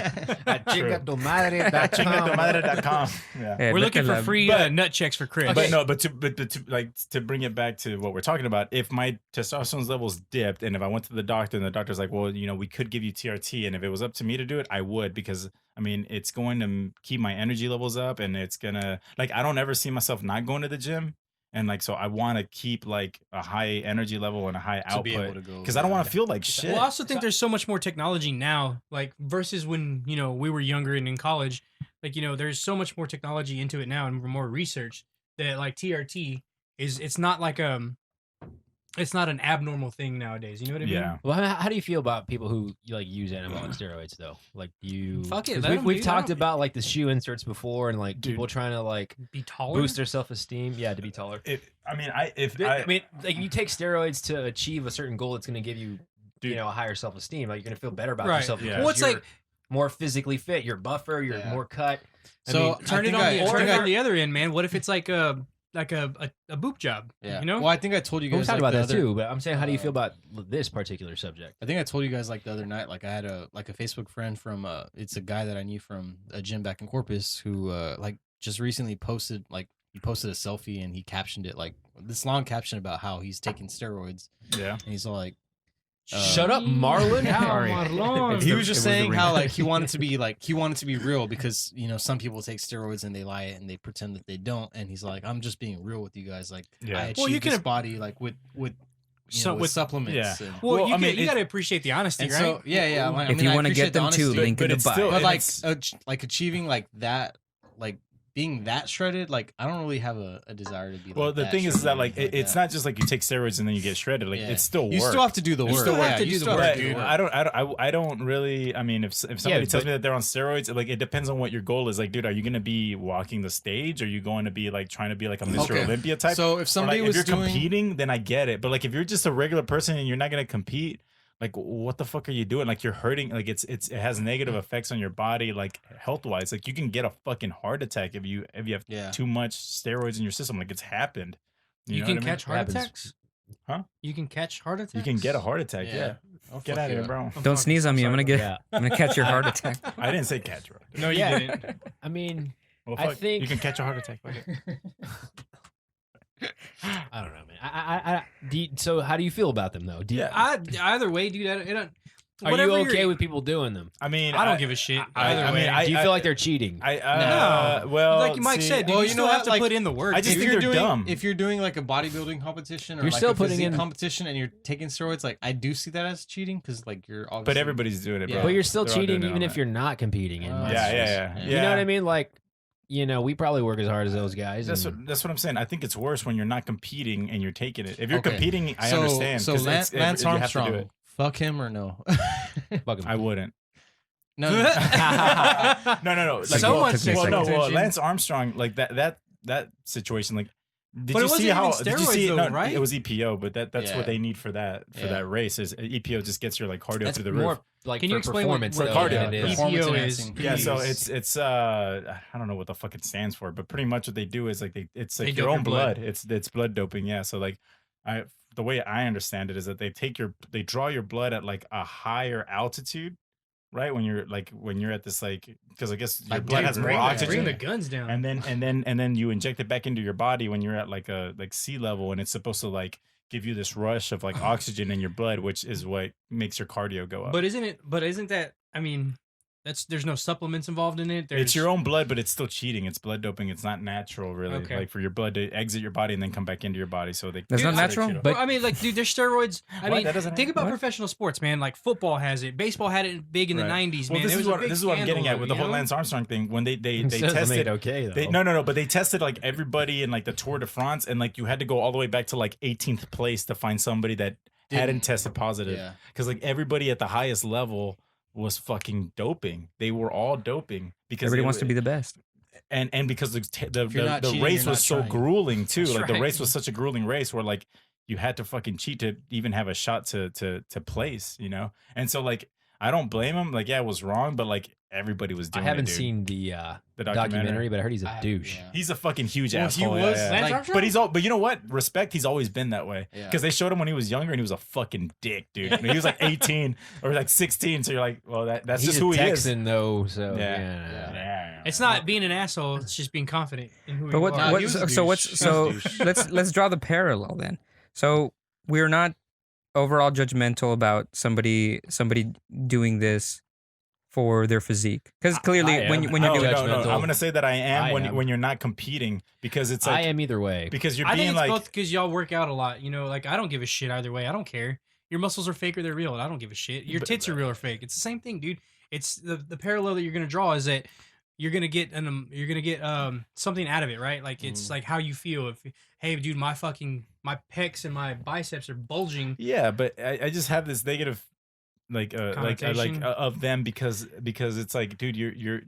Chingadomadre.com. Yeah. Eh, We're looking for vete a la- free but- nut checks for Chris. But no, but to like to bring it back to what we're talking about, if my testosterone levels dipped, and if I went to the doctor and the doctor's like, well, we could give you TRT, and if it was up to me to do it, I would, because I mean, it's going to keep my energy levels up, and it's gonna like I don't ever see myself not going to the gym, and like so I want to keep like a high energy level and a high To be able output to go. because I don't want to feel like shit. Well, I also think there's so much more technology now, like versus when we were younger and in college. Like there's so much more technology into it now and more research that like TRT is it's not like it's not an abnormal thing nowadays. You know what I mean? Yeah. Well, how do you feel about people who like use anabolic steroids though? Like, do you? Fuck it, 'cause let 'em, we've dude. talked I don't- about like the shoe inserts before, and like Dude. people trying to like Be taller. boost their self esteem. Yeah, to be taller. I I mean, like you take steroids to achieve a certain goal that's going to give you, Dude. you know, a higher self esteem. Like you're going to feel better about Right. yourself. Yeah. because Well, it's you're like- more physically fit. You're buffer. You're Yeah. more cut. I So mean, turn it think on I- the I turn think it I- on the other end, man. What if it's like a boop job? Yeah. You know? Well, I think I told you we guys talked like, about the that other, too. But I'm saying, how do you feel uh, about this particular subject? I think I told you guys like the other night, like I had a Facebook friend from it's a guy that I knew from a gym back in Corpus who like just recently posted he posted a selfie and he captioned it like this long caption about how he's taking steroids Yeah. and he's all like Shut up, Marlon. Yeah, Sorry. Marlon. he the- was just it was the saying ring. how like he wanted to be real because you know some people take steroids and they lie and they pretend that they don't and he's like I'm just being real with you guys like Yeah. I achieved Well, you this can- body like with So with with- supplements Yeah. and, Well, Well, you, I mean, you it- got to appreciate the honesty, and right? so yeah I If mean, you I want to appreciate get the them too, honesty, link in but the it's bio. still- but and like it's- like achieving like that like being that shredded like I don't really have a desire to be Well, like the that thing is shredded that or like anything it's that. not just like you take steroids and then you get shredded. Like Yeah. it's still work. You still have to do the You work. still have yeah, to you do the still work, have to But do the work. I don't really. I mean, if somebody tells but- me that they're on steroids, like it depends on what your goal is. Like, dude, are you going to be walking the stage? Are you going to be like trying to be like a Mr. Okay. Olympia type? So if Or, somebody like, was if you're doing competing, then I get it. But like if you're just a regular person and you're not going to compete, like what the fuck are you doing? Like you're hurting. Like it has negative effects on your body, like health wise. Like you can get a fucking heart attack if you have yeah. too much steroids in your system. Like it's happened. You know can what I mean? catch heart Happens. attacks. Huh? You can catch heart attacks. You can get a heart attack. Yeah. Oh, Get fuck out of here, yeah. bro. Oh, Don't fuck. sneeze on me. I'm gonna get. Yeah. I'm gonna catch your heart attack. I didn't say catch, bro. No, you Yeah. didn't. I mean, Well, I fuck, think- you can catch a heart attack. Fuck it. I don't know, man. So how do you feel about them though? Do you, Yeah. Either way, dude. I don't. are whatever you okay you're- with people doing them? I mean, I don't give a shit. I Either mean, way. Do you feel like they're cheating? well, like Mike see, said, dude, well, you you still know have what, to like, put in the work. I just if think you're they're doing dumb. if you're doing like a bodybuilding competition or You're like still a putting physique in- competition and you're taking steroids, like I do see that as cheating because like you're obviously. but everybody's doing it, bro. Yeah. But you're still They're all cheating doing it even on if that. you're not competing. In my Yeah, eyes. yeah, yeah. You know what I mean? Like, you know, we probably work as hard as those guys. That's and- what I'm saying. I think it's worse when you're not competing and you're taking it. If you're Okay. competing, I so, understand. So 'cause Lance, it's- Lance you have to do Armstrong, it. fuck him or no? Fuck 'em. I wouldn't. no. No. Like, Someone said well, no, attention. well, Lance Armstrong, like that situation, like. Did But you it see wasn't how? even Did you see? steroids, No, though, right? it was EPO, but that's Yeah. what they need for that Yeah. race. Is EPO just gets your like cardio That's through the more roof. like Can you for explain what- performance what though, cardio than it is. is? Performance EPO enhancing. Yeah, so Please. it's I don't know what the fuck it stands for, but pretty much what they do is like it's They like dope your your own blood. blood. It's blood doping. Yeah, so like the way I understand it is that they draw your blood at like a higher altitude, right? When you're at this like because I guess your Like, blood dude, has more bring oxygen. the guns down. And then you inject it back into your body when you're at like sea level, and it's supposed to like give you this rush of like oxygen in your blood, which is what makes your cardio go up. But isn't that? I mean, there's no supplements involved in it. It's your own blood, but it's still cheating. It's blood doping. It's not natural, really. Okay. Like for your blood to exit your body and then come back into your body. So they. That's not natural? But But I mean, like, dude, there's steroids. I What? mean, That doesn't think happen? about What? professional sports, man. Like football has it. Baseball had it big in the Right. '90s, well, man. this There is was a what big this is what I'm getting scandal at with of the it, whole you know? Lance Armstrong thing. When they Still doesn't make tested. it okay though. They, no, but they tested like everybody in like the Tour de France, and like you had to go all the way back to like 18th place to find somebody that hadn't tested positive. Yeah. Because like everybody at the highest level was fucking doping. They were all doping because Everybody it- wants to be the best. and because the you're not cheating, race you're was not so trying. grueling too. That's Like the right. race was such a grueling race where like you had to fucking cheat to even have a shot to place, you know. And so like I don't blame him. Like yeah, it was wrong, but like everybody was I doing. haven't it, dude. seen the the documentary, but I heard he's a douche. Yeah. He's a fucking huge Well, he asshole. was, yeah, yeah. Lance like, Armstrong? But but you know what? Respect. He's always been that way. Yeah. Because they showed him when he was younger and he was a fucking dick, dude. I mean, he was like 18 or like 16. So you're like, well, that's he's just a who he is. Texan though, so Yeah. yeah. Yeah. It's not being an asshole. It's just being confident in who But you what? are. he what was a so what's douche. so? He was a douche. let's draw the parallel then. So we're not overall judgmental about somebody doing this for their physique because clearly I when am. when you're No, doing no, no. judgmental. I'm gonna say that I am I when am. when you're not competing because it's I like am either way. because you're I think being it's like both because y'all work out a lot. You know, like I don't give a shit either way. I don't care. Your muscles are fake or they're real. I don't give a shit. Your But- tits are real or fake. It's the same thing, dude. It's the parallel that you're gonna draw is that you're gonna get something out of it, right? Like it's like how you feel. If hey, dude, my pecs and my biceps are bulging. Yeah, but I just have this negative Connotation? of them because it's like, dude, you're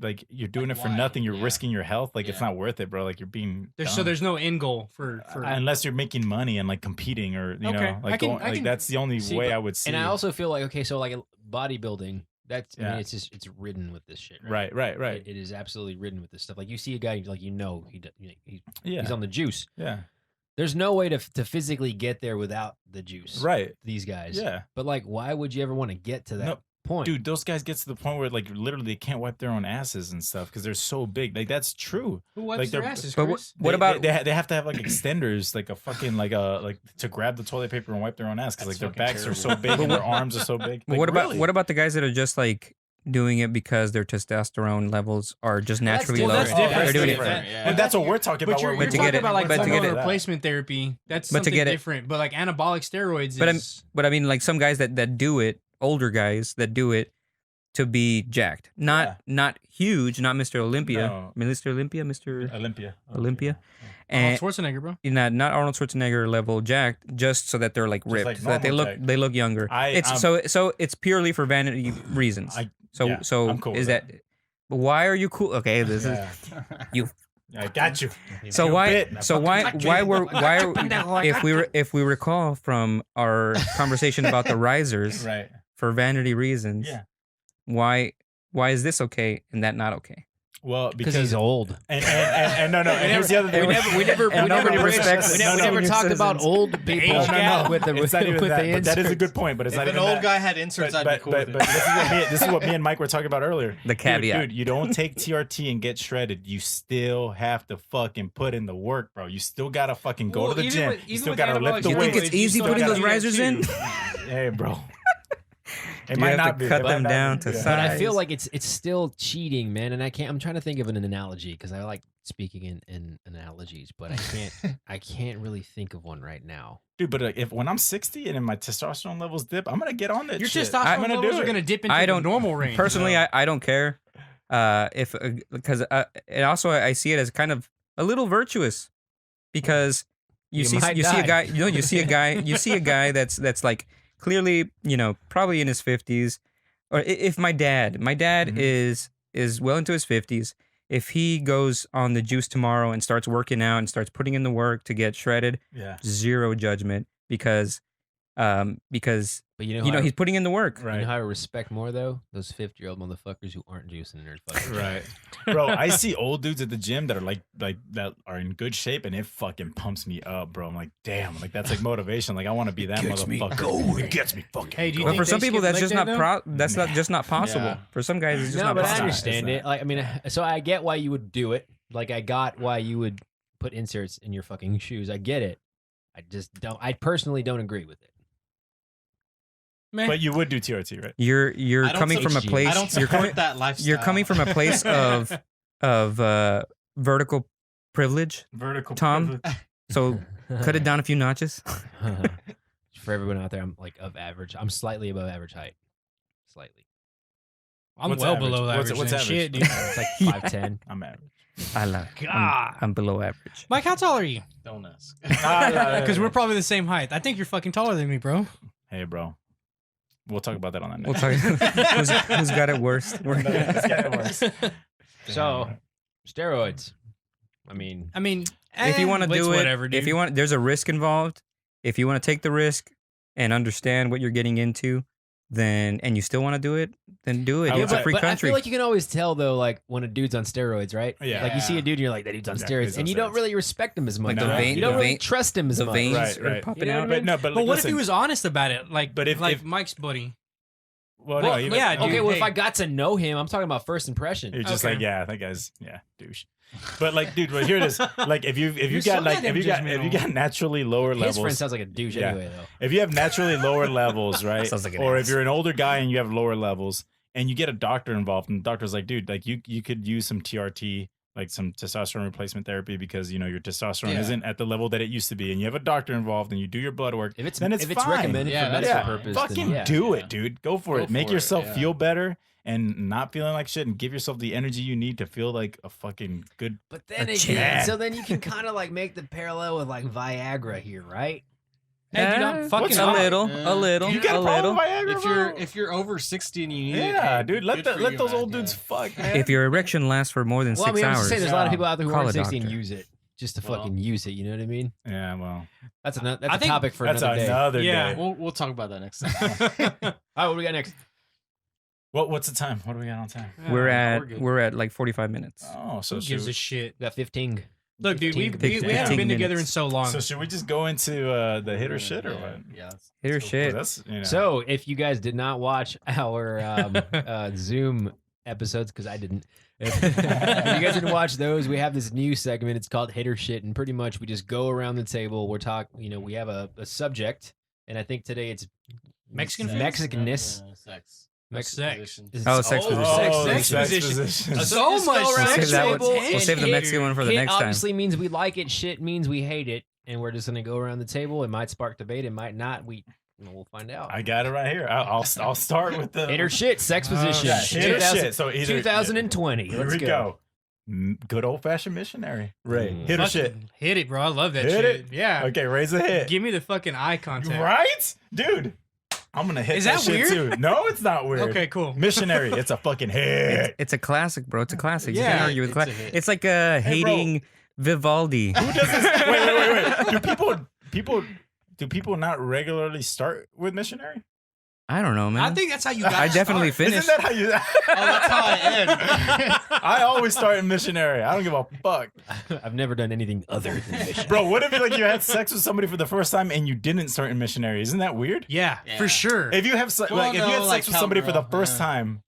doing it for nothing. You're risking your health. Like it's not worth it, bro. Like you're being dumb. There's no end goal for unless you're making money and like competing or you know like that's the only way I would see. And I also feel like so like bodybuilding. That's I mean, it's ridden with this shit. Right. It is absolutely ridden with this stuff. Like you see a guy, like he's on the juice. Yeah. There's no way to physically get there without the juice. Right. These guys. Yeah. But like, why would you ever want to get to that point? Dude, those guys get to the point where like literally they can't wipe their own asses and stuff because they're so big. Like that's true. Who wipes like, their asses? But Chris? what about they have to have like extenders, like a fucking like to grab the toilet paper and wipe their own ass because like their backs are so big and their arms are so big. But Like, what about the guys that are just like doing it because their testosterone levels are just naturally low? That's different. They're doing different. it. Yeah. But that's what we're talking about. You're But to talking get it- about like but to get hormone it- replacement therapy. That's But to something get it- different. But like anabolic steroids But I mean, like some guys that do it, older guys that do it to be jacked, not huge, not Mr. Olympia, No. Mr. Olympia, Mr. Olympia. Olympia, Arnold and Schwarzenegger, bro. not Arnold Schwarzenegger level jacked, just so that they're like ripped, like so that they normal look jacked. younger. I'm- So it's purely for vanity reasons. I'm cool Is with that? But why are you cool? Okay, this is Yeah. you. I got you. So You're why? bit. I So fucking why got you. if we recall from our conversation about the risers Right. for vanity reasons, Yeah. why is this okay and that not okay? Well, Because he's old. and no. And here's the other thing. We never respects- talked about old people with the It's not even with that, the but that is a inserts. good point. But it's If not an even old that. guy had inserts, I'd be cool with it. But this is what me and Mike were talking about earlier. The caveat. Dude, you don't take TRT and get shredded. You still have to fucking put in the work, bro. You still gotta fucking go to the gym. You still gotta lift the You weights. think it's easy putting those risers in? Hey, bro. It You might have not to be. cut It might them not down be. to Yeah. size. But I feel like it's still cheating, man. And I'm trying to think of an analogy because I like speaking in analogies, but I can't really think of one right now. Dude, but when I'm 60 and my testosterone levels dip, I'm gonna get on that Your shit. testosterone I'm gonna levels do are it. going to dip into I the don't- normal range. Personally, I don't care. If because and also I see it as kind of a little virtuous because you see might a die. guy you see a guy that's like clearly probably in his 50s, or if my dad Mhm. is well into his 50s, if he goes on the juice tomorrow and starts working out and starts putting in the work to get shredded, Yeah. zero judgment because But he's putting in the work. You know how I respect more though? Those 50-year-old motherfuckers who aren't juicing their fucking Right. Bro, I see old dudes at the gym that are like that are in good shape and it fucking pumps me up, bro. I'm like, damn, like that's like motivation. Like I want to be that motherfucker. It gets me fucking. Hey, do you But think for some they people, skip that's leg just day, not though? that's not just not possible. Yeah. For some guys, it's just No, not but I possible. understand It's it. Like, I mean, so I get why you would do it. Like, I got why you would put inserts in your fucking shoes. I get it. I just don't. I personally don't agree with it. Man. But you would do TRT, right? You're I don't coming from a support- place. I don't You're coming. support that lifestyle. You're coming from a place of vertical privilege. Vertical. Tom? privilege. So cut it down a few notches. For everyone out there, I'm like of average. I'm slightly above average height. Slightly. I'm What's well average? below What's- average. what's then. average? Shit, dude. It's like 5'10". I'm average. I love. God. I'm below average. Mike, how tall are you? Don't ask. Because we're probably the same height. I think you're fucking taller than me, bro. Hey, bro. We'll talk about that on that We'll next. talk. who's got it worse? Who's got it worse? So, steroids. I mean, I mean, If you want to it's do it, whatever, dude. if you want, there's a risk involved. If you want to take the risk and understand what you're getting into, then and you still want to do it, then do it. I would It's a say- free but I country. feel like you can always tell though, like when a dude's on steroids, right? Yeah. Like you see a dude, and you're like, that dude's on Yeah, steroids, he's on and you don't steroids. really respect him as much. Like the vein- you don't the really vein- trust him as the much. veins Right, are right. popping You know out. what I But no, but, But what listen, if he was honest about it? Like, But if- like if- Mike's buddy. Well, Well, no, even, yeah, dude. Okay, well, if hey. I got to know him, I'm talking about first impression. You're just Okay. like, yeah, that guy's douche. But like, dude, well, here it is. Like, if you You're got so like if you goddamn got naturally lower His friend levels, sounds like a douche Yeah. anyway, though. if you have naturally lower levels, right? Sounds like an or ass. if you're an older guy and you have lower levels, and you get a doctor involved, and the doctor's like, dude, like you could use some TRT, like some testosterone replacement therapy, because your testosterone Yeah. isn't at the level that it used to be, and you have a doctor involved, and you do your blood work. If it's Then it's if it's fine. recommended Yeah, for that's medical Yeah, purpose, fucking then yeah. do it, dude. Go for Go it. Make for it, yourself yeah. feel better. and not feeling like shit, and give yourself the energy you need to feel like a fucking good. But then A again, champ. so then you can kind of like make the parallel with like Viagra here, right? Hey, dude, I'm fucking what's a up? little, Yeah. a little, You got a a problem little. with Viagra, bro? If you're over 60 and you need it, Yeah, hey, dude, let good for let you, those man. old dudes fuck, man. If your erection lasts for more than Well, I 6 mean, I'm just hours, saying, there's a lot of people out there who Call aren't a 60 and doctor. use it just to Well. fucking use it. You know what I mean? Yeah, well, That's I a think topic for that's another day. another Yeah. day. We'll talk about that next time. All right, what do we got next? What's the time? What do we got on time? we're we're at good. like 45 minutes. Oh, so Who should gives we, a shit? We got 15. Look, dude, we 15 haven't been together in minutes. so long. so should we just go into the hit or shit or what? Yeah. Hit or let's go. shit. That's So, if you guys did not watch our Zoom episodes, because I didn't, if you guys didn't watch those, we have this new segment. It's called Hit or Shit, and pretty much we just go around the table. We're talking, we have a subject, and I think today it's Mexican food? Mexicanness. Sex. Sex. Position. Oh, sex position. sex position. position. So just much go around We'll sex save that one. table We'll save the and Mexican one for the Hit next time. obviously means we like it. Shit means we hate it, and we're just gonna go around the table. It might spark debate. It might not. We'll find out. I got it right here. I'll start with the Hit or shit, sex position. Yeah, hit or 2000 shit. So either 2020. Here Let's we go. Good old fashioned missionary. Ray, hit or shit. Fucking Hit it, bro. I love that Hit shit. it? Yeah. Okay, raise a hit. Give me the fucking eye contact. Right, dude. I'm gonna hit Is that that shit weird? too. No, it's not weird. Okay, cool. Missionary. It's a fucking hit. It's a classic, bro. It's a classic. You Yeah, can't argue with it's a classic. hit. It's like bro. hating Vivaldi. Who does this? Wait. Do people not regularly start with missionary? I don't know, man. I think that's how you got I definitely finished. Isn't that how you? Oh, that's how I end. I always start in missionary. I don't give a fuck, I've never done anything other than mission. bro. What if you had sex with somebody for the first time and you didn't start in missionary? Isn't that weird? Yeah, for Yeah. sure. If you have if you had no, sex like with somebody for the cowgirl, first yeah. time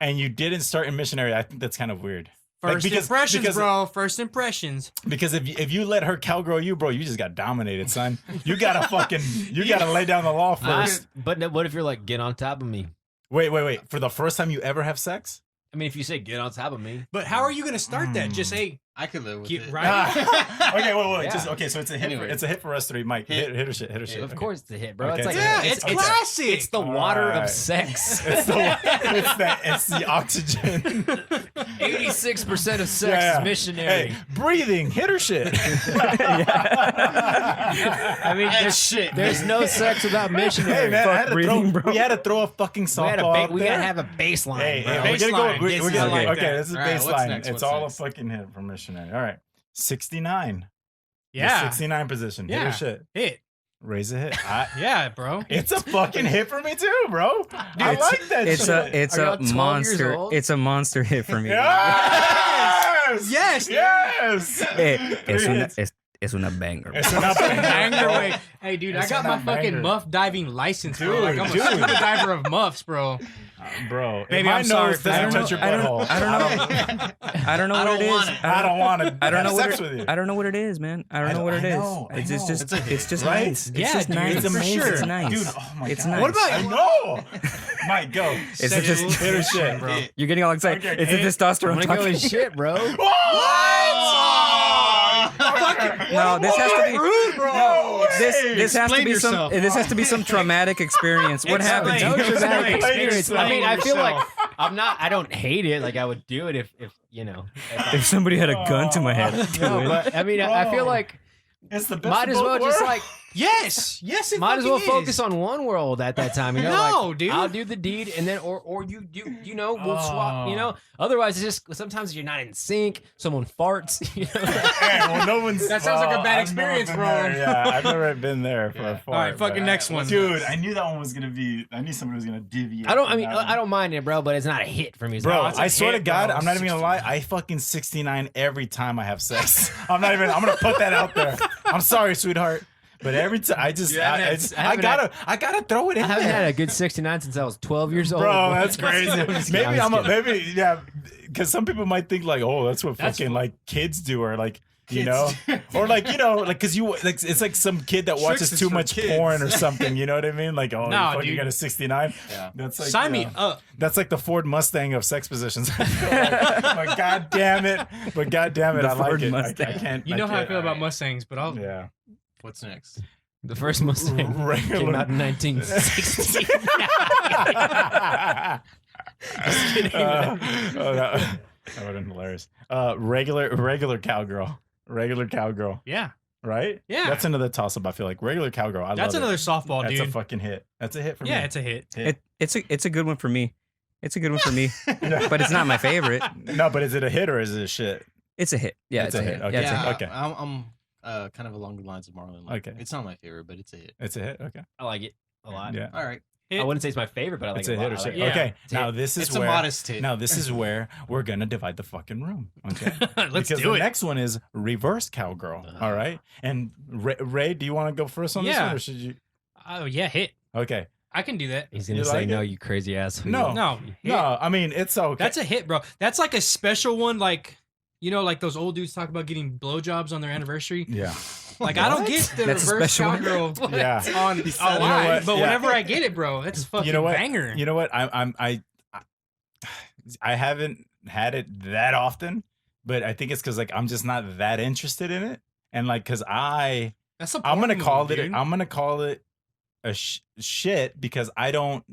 and you didn't start in missionary, I think that's kind of weird. First because- impressions, because- bro. First impressions. Because if you let her cowgirl you, bro, you just got dominated, son. You gotta gotta lay down the law first. But what if you're like, get on top of me? Wait. For the first time you ever have sex? I mean, if you say get on top of me, But how are you gonna start that? Just say, I could live with get it. right. Okay, wait. Yeah. Just okay. So it's a hit. Anyway. It's a hit for us three, Mike. Hit or shit. of course it's a hit, bro. Okay, It's like so Yeah, it's- it's okay. classic. it's the water Alright. of sex. It's the oxygen. 86% of sex Yeah. is missionary. Hey, breathing, hit or shit. I mean, there's no sex without missionary. Hey man, I had to breathing, bro. we had to throw a fucking softball out we there. gotta have a baseline. Hey, bro. we're gonna go. Baseline. We're This is gonna, like okay, that. this is All right, what's baseline. next? It's What's all next? a fucking hit from missionary. All right, 69. Yeah. 69 position. Hit Yeah. or shit. Hit. Raise a hit. Yeah, bro. It's a fucking hit for me too, bro. I It's- like that It's shit. a Are y'all 12 years monster. old? It's a monster hit for me. Yes! Yes, dude. Yes! Es una banger. It's an up and down, Banger bro. way. Hey, dude, It's I got not my fucking banger. muff diving license, bro. Dude, Like, I'm a dude. scuba diver of muffs, bro. Bro, Baby, if my I'm sorry nose for that. doesn't touch your I don't butthole. know. I don't know I what don't it want is. it. I don't want to I don't know have what sex it, with you. I don't know what it is, man. I don't I know what it is. know, I It's know. just It's a hit. it's just Right? nice. It's Yeah, just dude, nice. It's amazing. For sure. It's nice. Dude, oh my It's God. nice. What about I you? know. Mike, go. It's just Hit or shit, bro. You're getting all excited. Okay, It's the hit. testosterone I'm gonna go talking. with shit, bro. No, this has to be. Rude, bro. This has to Explain be yourself. some. This has to be some traumatic experience. What happened to No you? traumatic Explain experience. yourself. I mean, I feel like Yourself. I don't hate it. Like I would do it if you know. If somebody had a gun to my head, I'd do No, it. but I mean, I feel Bro. like It's the best might of as well both just worlds. like Yes. Yes, it might as well fucking focus is. on one world at that time. You know, No, like, dude. I'll do the deed, and then or you do. You know, we'll swap. You know, otherwise it's just sometimes you're not in sync. Someone farts. You know. Hey, well, no one's. That sounds like a bad I've never experience, been bro. there. Yeah, I've never been there for a Yeah. fart. All right, fucking but- next one. Dude, I knew that one was gonna be. I knew somebody was gonna deviate. I don't. I from mean, that one. I don't mind it, bro, but it's not a hit for me. It's Bro, not- I swear to hit, God, bro. I'm not even gonna lie. I fucking 69 every time I have sex. I'm gonna put that out there. I'm sorry, sweetheart. But every time I just, Yeah, I gotta throw it in I haven't there. had a good 69 since I was 12 years old. Bro, boy. that's crazy. Maybe because some people might think like, oh, that's what That's fucking what- like kids do, or like you Kids know, do. or like because you like it's like some kid that watches Tricks is too for much kids. porn or something. You know what I mean? Like, oh, No, you fucking dude. got a 69. Yeah. That's like Sign me up. That's like the Ford Mustang of sex positions. I feel like. But god damn it! The I like Ford it. Mustang. I can't. You know how I can't- feel about Mustangs, but I'll. Yeah. What's next? The first Mustang came Regular. out in 1960. Just kidding. That would have been hilarious. Regular cowgirl. Regular cowgirl. Yeah. Right? Yeah. That's another toss up. I feel like regular cowgirl. I That's love another it. softball, That's dude. a fucking hit. That's a hit for me. Yeah, it's a hit. It's a good one for me. It's a good one for me, but it's not my favorite. No, but is it a hit or is it a shit? It's a hit. Yeah, it's a hit. Okay. Yeah, it's a hit. Okay. I'm kind of along the lines of Marlon. Like, Okay. It's not my favorite, but it's a hit. It's a hit. Okay. I like it a lot. Yeah. All right. I wouldn't say it's my favorite, but I like It's it a a hit lot. or I shit. like it. Okay. It's a Now hit. this is It's where a modest hit. Now this is where we're gonna divide the fucking room. Okay. Let's because do the it. next one is reverse cowgirl. All right. And Ray, do you want to go first on this Yeah. one, or should you? Oh yeah, hit. Okay. I can do that. He's gonna You say like no, it? you crazy ass. No. No, hit. No, I mean it's okay. That's a hit, bro. That's like a special one, like like those old dudes talk about getting blowjobs on their anniversary. Yeah. Like I don't get the That's a reverse special one? cowgirl Yeah. on You know why, what? but Yeah. whenever I get it, bro, that's a fucking You know what? banger. You know what? I haven't had it that often, but I think it's because like I'm just not that interested in it, and like because I'm That's a gonna porn call move, it dude. I'm gonna call it a shit because I don't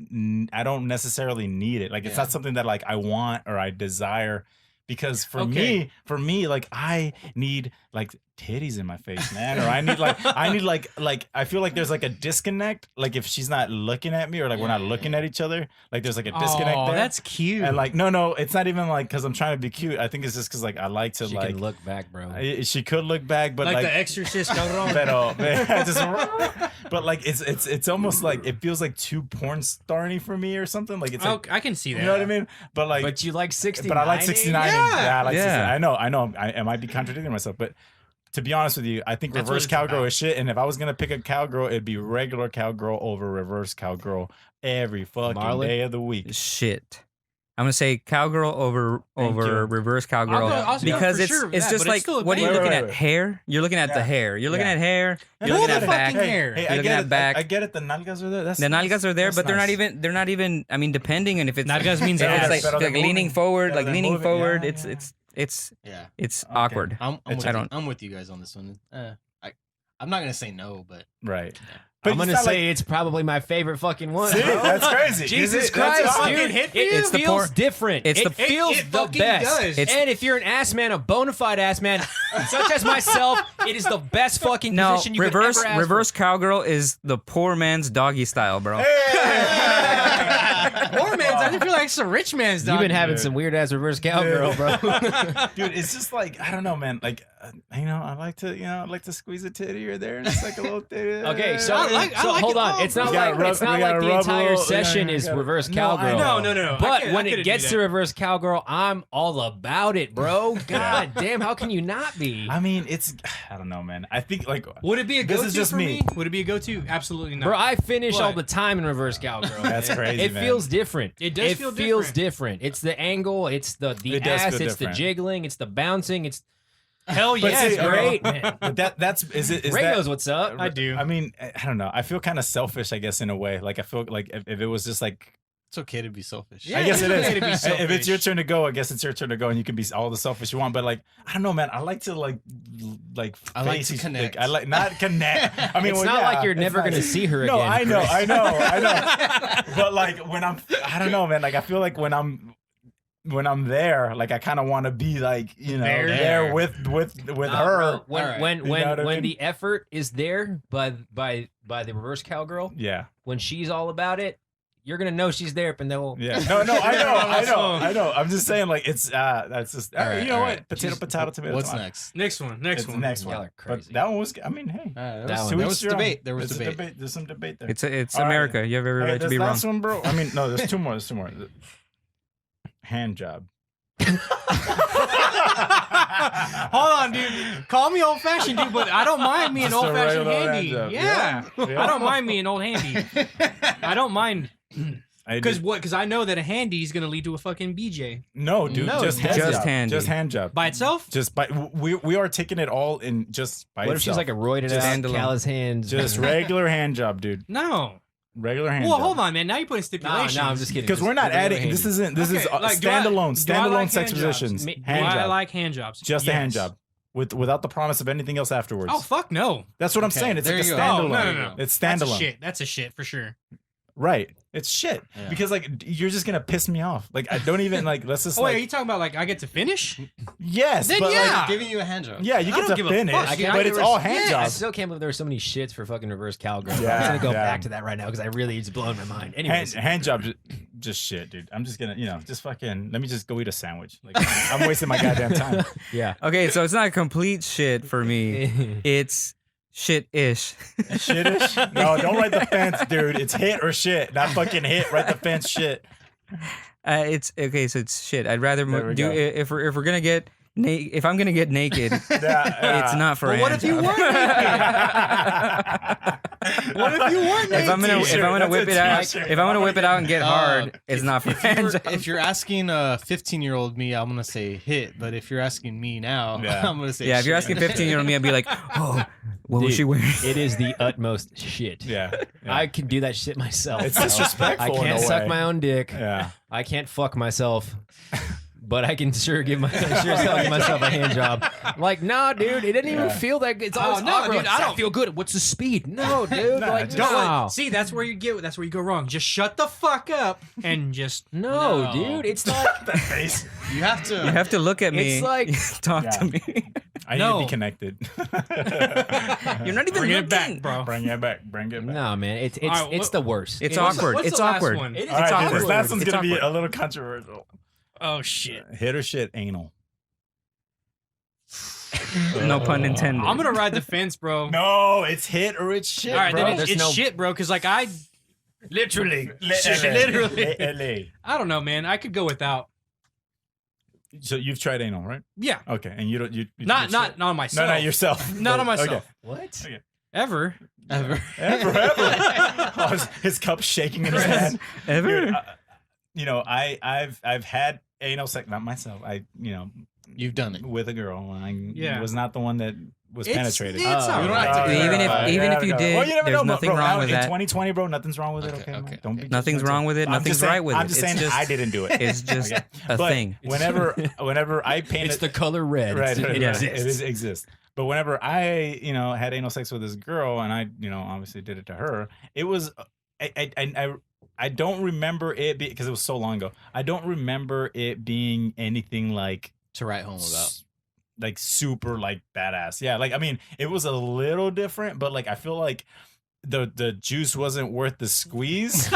necessarily need it. Like it's Yeah. not something that like I want or I desire. Because for Okay. me, like I need like titties in my face, man, or I need like I feel like there's like a disconnect. Like if she's not looking at me, or like we're not looking at each other, like there's like a disconnect Oh, there. that's cute. And like no, it's not even like because I'm trying to be cute. I think it's just because like I like to She like can look back, bro. she could look back, but like, like the Exorcist, cabrón. but like it's almost like it feels like too porn starny for me or something. Like it's like, I can see that. you know what I mean? But like But you like 69. but I like 69. Yeah. I like Yeah. 69. I know. I might be contradicting myself, but to be honest with you, I think That's what reverse it's cowgirl about. is shit. And if I was gonna pick a cowgirl, it'd be regular cowgirl over reverse cowgirl every fucking Marlon? day of the week. Shit. I'm gonna say cowgirl over Thank you. reverse cowgirl I'll go because for it's sure with it's that, just but it's like still a what are you banger. looking Wait, at? wait. Hair? You're looking at the Yeah. hair. You're looking Yeah. at hair. And You're I looking get at it. back. fucking hair. Hey, You're I looking get at it. back. I get it. The nalgas are there. That's The nice. nalgas are there, That's but they're nice. not even. I mean, depending on if it's Nalgas means if ass. it's But are like, they like leaning moving? forward, Are like they leaning moving? forward. Yeah, It's Yeah. it's Okay. awkward. I'm with you guys on this one. I'm not gonna say no, but Right. I'm it's gonna not say it's probably my favorite fucking one. See, bro. that's crazy. Is Jesus it? That's Christ, awesome. dude! hit for It you? It's the feels por- different. it's it the- feels it the fucking best. does. It's- And if you're an ass man, a bona fide ass man, such as myself, it is the best fucking No, position you reverse could ever ask reverse cowgirl is the poor man's doggy style, bro. Poor man's. I feel like it's a rich man's For. dog. You've been having some weird ass reverse cowgirl, bro. Dude, it's just like I don't know, man. Like I like to squeeze a titty or there, and it's like a little titty. Okay, so, I like hold it on. all, It's not We gotta like rub- it's not we gotta like the rub a entire little- session yeah, is gotta- reverse No, I cowgirl. know. No. But I when it couldn't gets do to that. reverse cowgirl, I'm all about it, bro. God damn, how can you not be? I mean, I don't know, man. I think like Would it be a This go-to is just for me. Would it be a go-to? Absolutely not. Bro, I finish all What? the time in reverse cowgirl. That's man. crazy, It man. feels different. It does feel different. different. It's the angle. It's the It does ass. feel It's the different. jiggling. It's the bouncing. It's Hell But yeah, see, it's okay. great. man. But that's is it? Is Ray that, knows what's up. I do. I mean, I don't know. I feel kind of selfish, I guess, in a way. Like I feel like if it was just like, it's okay to be selfish. Yeah, I guess it it's is. okay to be If it's your selfish. turn to go, I guess it's your turn to go, and you can be all the selfish you want. But like, I don't know, man. I like to like I like face to each- connect. I like not connect. I mean, It's well, not yeah, like you're it's never nice. gonna see her No, again. I know, Chris. I know. But like when I don't know, man. Like I feel like when I'm there, like I kind of want to be like there There. with Nah, her. bro, when Alright. when You know when what I when mean? the effort is there by the reverse cowgirl, Yeah, when she's all about it, you're gonna know she's there, Pendejo. yeah. No, I know. I'm just saying, like it's that's just Alright, you know alright. what? Potato, Just- potato, tomato. What's tomato. next? Next one. Next It's the one. next Y'all one. are crazy. But that one was. I mean, hey. That to one. There each was your own. debate. There was There's a debate. There's some debate there. It's All right. America. You have every Hey, right to this be wrong. last one, bro. I mean, no, there's two more. There's two more. Hand job. Hold on, dude. Call me old fashioned, dude, but I don't mind me an Just a old fashioned regular handy. hand job. Yeah. Yeah. I don't mind me an old handy. I don't mind I because did- Because I know that a handy is gonna lead to a fucking BJ No, dude. No, just hand just job. handy. Just hand job. by itself. Just by we are taking it all in just by What if she's itself. like a roided Just out, standalone. callous hands? just regular hand job, dude. No. Regular hand Well, job. hold on, man. Now you're putting No, stipulations. no, I'm just kidding. Because Just we're not regular adding. handy. This isn't. This is Okay, a like, do I- standalone. do I Standalone like sex hand jobs? positions. Me- Hand Do I job. like hand jobs? Just a hand Yes. job. Without the promise of anything else afterwards. Oh fuck no. That's what I'm Okay, saying. It's there like a you go. standalone. Oh, no. It's That's a standalone. shit. That's a shit for sure. Right. It's shit. Yeah. Because like you're just gonna piss me off. Like I don't even like let's just Oh, wait, are like you talking about like I get to finish? yes, Then but yeah. like Giving you a hand job. yeah, you I get don't to give a finish, fuck. but it's all hand I jobs. still can't believe there were so many shits for fucking reverse cowgirl. Yeah, I'm just gonna go yeah. back to that right now because I really it's blowing my mind. Anyways, Hand job, just shit, dude. I'm just gonna, just fucking. Let me just go eat a sandwich. Like I'm wasting my goddamn time. yeah. Okay, so it's not complete shit for me. It's shit-ish. Shittish? No, don't write the fence, dude. It's hit or shit, not fucking hit. Write the fence, shit. It's okay, so it's shit. I'd rather There we do go. if we're gonna get if I'm gonna get naked, Yeah, it's not for. Well, a what hand if you job. weren't What if you weren't If I'm gonna T-shirt, whip that's it a out, T-shirt. if I'm gonna whip it out and get hard, it's not for hand job. If you're asking a 15-year-old me, I'm gonna say hit. But if you're asking me now, Yeah. I'm gonna say Yeah, if you're shit. asking 15-year-old me, I'd be like, oh, what was Dude, she wearing? It is the utmost shit. Yeah, yeah. I can do that shit myself. It's disrespectful I in can't a suck way. my own dick. Yeah. I can't fuck myself. But I can sure give myself a hand job. Like, nah, dude, it didn't even Yeah. feel that good. It's Oh, always no, awkward. dude, Like, I "Does that don't- feel good. What's the speed? No, dude. Nah, like, just- no. See, that's where you go wrong. Just shut the fuck up and just No, dude, it's not. That face. You have to. You have to look at me. It's like- talk Yeah. to me. I No. need to be connected. You're not even bring looking, it back, bro. Bring it back. Bring it back. No, man, it's All right, it's what- the worst. It's What's the- awkward. what's It's the last awkward. one? It is All right, awkward. this last one's It's gonna be awkward. a little controversial. Oh shit. Hit or shit, anal. No pun intended. I'm gonna ride the fence, bro. No, it's hit or it's shit, All right, bro. then it's There's no- shit, bro. Because like literally. literally. I don't know, man. I could go without. So you've tried anal, right? Yeah, Okay, and you don't you not you- on no, myself. not yourself. Not on Okay. myself. What? Ever. Ever. Ever. Oh, his cup shaking in his hand. Ever? Dude, I've had anal sex, not myself. You've done it. With a girl, and I Yeah. was not the one that was penetrated. It's Oh, all you don't right. have to- Even if you did, well, you never there's know, nothing bro, wrong now with in that. 2020, bro. Nothing's wrong with it. Okay, Okay, man? okay, Don't okay. be. Nothing's judgmental. wrong with it. I'm just Nothing's saying- right with I'm it. just It's saying just- I didn't do it. It's just Okay. a But thing. whenever I painted, It's the color red. right, It right, exists. it exists. But whenever I, had anal sex with this girl, and I, obviously did it to her, it was, I don't remember it because it was so long ago. I don't remember it being anything like To write home about. like super like badass. Yeah, like I mean, it was a little different, but like I feel like the juice wasn't worth the squeeze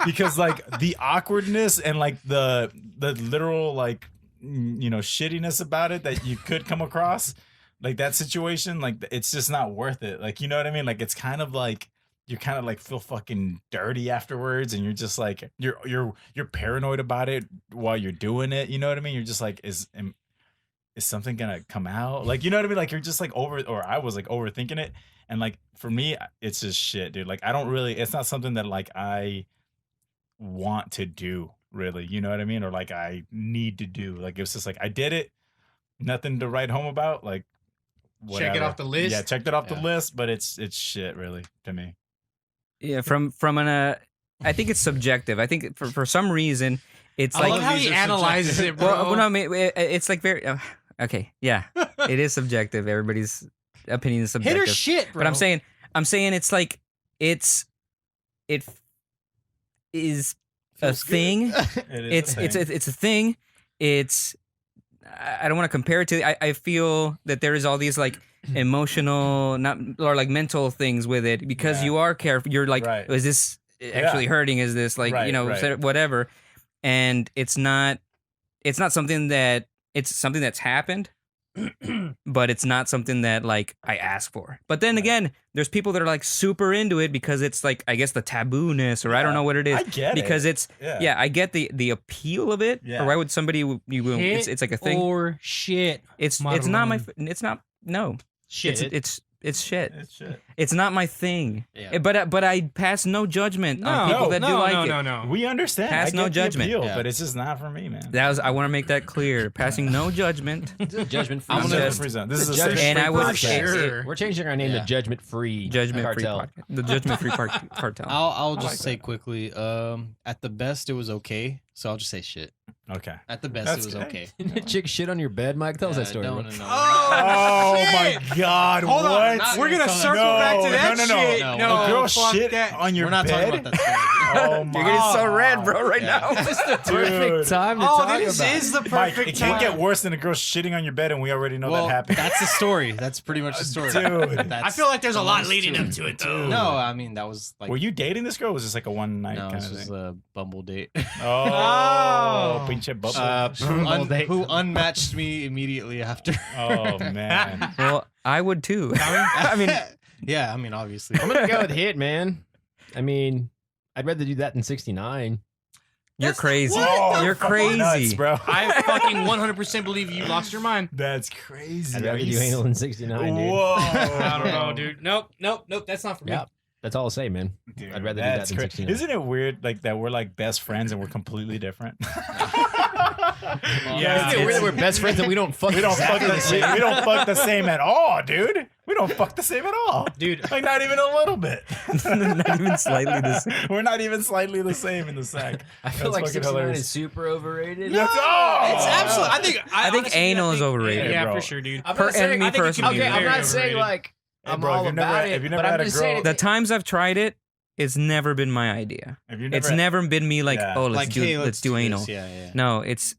because like the awkwardness and like the literal like shittiness about it that you could come across, like that situation, like it's just not worth it. Like, you know what I mean? Like it's kind of like you kind of like feel fucking dirty afterwards, and you're just like you're paranoid about it while you're doing it. You know what I mean? You're just like, is something gonna come out? Like, you know what I mean? Like you're just like I was like overthinking it, and like for me, it's just shit, dude. Like it's not something that like I want to do, really. You know what I mean? Or like I need to do. Like it's just like I did it, nothing to write home about. Like Check it whatever. off the list. Yeah, checked it off the Yeah. list, but it's shit, really, to me. Yeah, from an I think it's subjective. I think for some reason it's I like love how these he are analyzes it, subjective. bro. well, no, I mean, it's like very okay. Yeah, it is subjective. Everybody's opinion is Hit subjective. or shit, bro. But I'm saying it's like it is a Feels good. thing. It is It's a thing. It's I don't want to compare it to. I feel that there is all these like emotional, or like mental things with it because Yeah. you are careful. You're like, Right. is this actually hurting? Is this like Right, right. whatever? And it's not something that it's something that's happened. But it's not something that like I ask for. But then Right. again, there's people that are like super into it because it's like I guess the taboo-ness or I don't Yeah. know what it is I get because it. it's yeah, I get the appeal of it. Yeah. Or why would somebody Hit it's like a thing. or shit. It's not my Marlon. it's not no. Shit. It's shit. It's shit. It's not my thing. Yeah. But I pass no judgment on No, people that do like it. no. We understand. Pass I no get the judgment. appeal, Yeah. but it's just not for me, man. I want to make that clear. Passing no judgment. Judgment free. I'm gonna- Judgment free zone. This is a Judgment safe And I would- podcast. Sure. We're changing our name Yeah. to Judgment Free Judgment free Cartel. podcast. The judgment free cartel. I'll I just like say that. quickly. At the best, it was okay. So I'll just say shit. Okay. At the best, That's it was good. okay. Chick shit on your bed, Mike. Tell us that story. No, bro. no, no. Oh my God! Hold on, what? not- We're gonna No, circle back to that no, no, no. shit. No, No, A girl fuck shit that. on your We're not bed. talking about that story. Oh my You're getting so red, bro, right Yeah. now. This is the Dude. perfect time to Oh, talk this about. is the Mike, perfect it can't time. get worse than a girl shitting on your bed, and we already know Well, that happened. that's the story. That's pretty much the story. Dude. That's I feel like there's a lot almost leading to up to it, though. No, I mean that was like Were you dating this girl? Or was this like a one night no, kind this of was thing? a Bumble date. Oh, pinche bubble. Who unmatched me immediately after. Oh man. Well, I would too. I mean, yeah, I mean obviously. I'm gonna go with hit, man. I mean, I'd rather do that than 69. you're crazy. Whoa, You're fucking crazy. nuts, bro. I fucking 100% believe you lost your mind. That's crazy. I'd Are rather you do anal s- than 69, dude. Whoa. I don't know, dude. Nope. That's not for me. Yeah, that's all I'll say, man. Dude, I'd rather do that that's than cra- 69. Isn't it weird like that we're like best friends and we're completely different? Yeah, Isn't it weird that we're best friends and we don't fuck We don't fuck exactly the the same. same? We don't fuck the same at all, dude. We don't fuck the same at all. Dude. Like not even a little bit. Not even slightly the same. We're not even slightly the same in the sack. I feel like fucking 69 hilarious. is super overrated. That's all. It's absolutely. I think honestly, anal is overrated, Yeah, bro. for sure, dude. I'm Per- not saying, and me I think it can personally. be Okay, I'm very not saying overrated. like Hey, I'm bro, all if you've never- about if it, you've never but had I'm a just saying girl- The it- times I've tried it, it's never been my idea. If you've It's never been me like, Yeah. oh, let's like do hey, let's do this. anal. Yeah. No, it's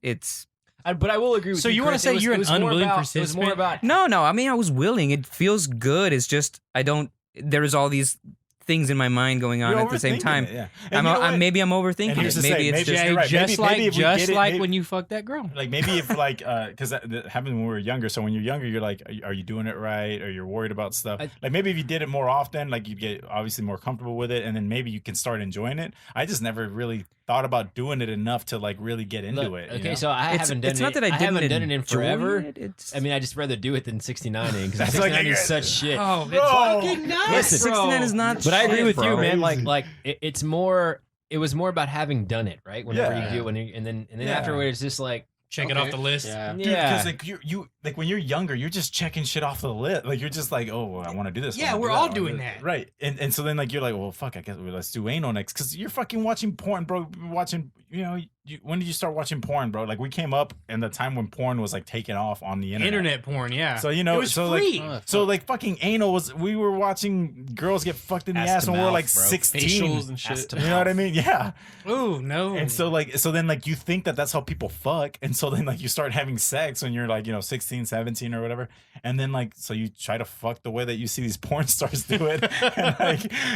but I will agree with So you. you wanna Chris. say It was- you're it an was more unwilling about- It was more participant? about no. I mean, I was willing. It feels good. It's just I don't. There's all these things in my mind going on You're at the same overthinking time. it, yeah. And you know what? Maybe I'm And overthinking here's it. the Maybe thing, it's maybe- just you're right. Just Maybe if we like get it, maybe- when you fucked that girl. Like maybe if like because that happened when we were younger. So when you're younger, you're like, are you doing it right? Or you're worried about stuff. Like maybe if you did it more often, like you get obviously more comfortable with it, and then maybe you can start enjoying it. I just never really thought about doing it enough to like really get into Look, it. you okay, know? so I It's- haven't done it's it. not that I haven't didn't done it in enjoy forever. it, it's- I mean, I just rather do it than 69 because That's like 69 is a- such shit. Oh, it's Bro. fucking nuts, Listen, bro. 69 is not. But I agree shit, with you, bro. man. Crazy. Like it's more. It was more about having done it, right? Whenever Yeah. you do it, and then Yeah. afterwards, it's just like Check it off the list. Yeah. Dude, yeah. because like you like when you're younger, you're just checking shit off the list. Like you're just like, oh, I want to do this. I Yeah, wanna we're do all I wanna doing do that. right? And so then like you're like, well, fuck, I guess let's do anal next because you're fucking watching porn, bro. Watching, you know, when did you start watching porn, bro? Like we came up in the time when porn was like taking off on the Internet porn, yeah. So you know, it was so free. like, so like fucking anal was. We were watching girls get fucked in the Ass ass to when we were mouth, like bro. 16. Facials and shit. Ass to You know what I mean? Yeah. Ooh, no. And so like so then like you think that that's how people fuck, and so then like you start having sex when you're like 16, 17 or whatever, and then like so you try to fuck the way that you see these porn stars do it,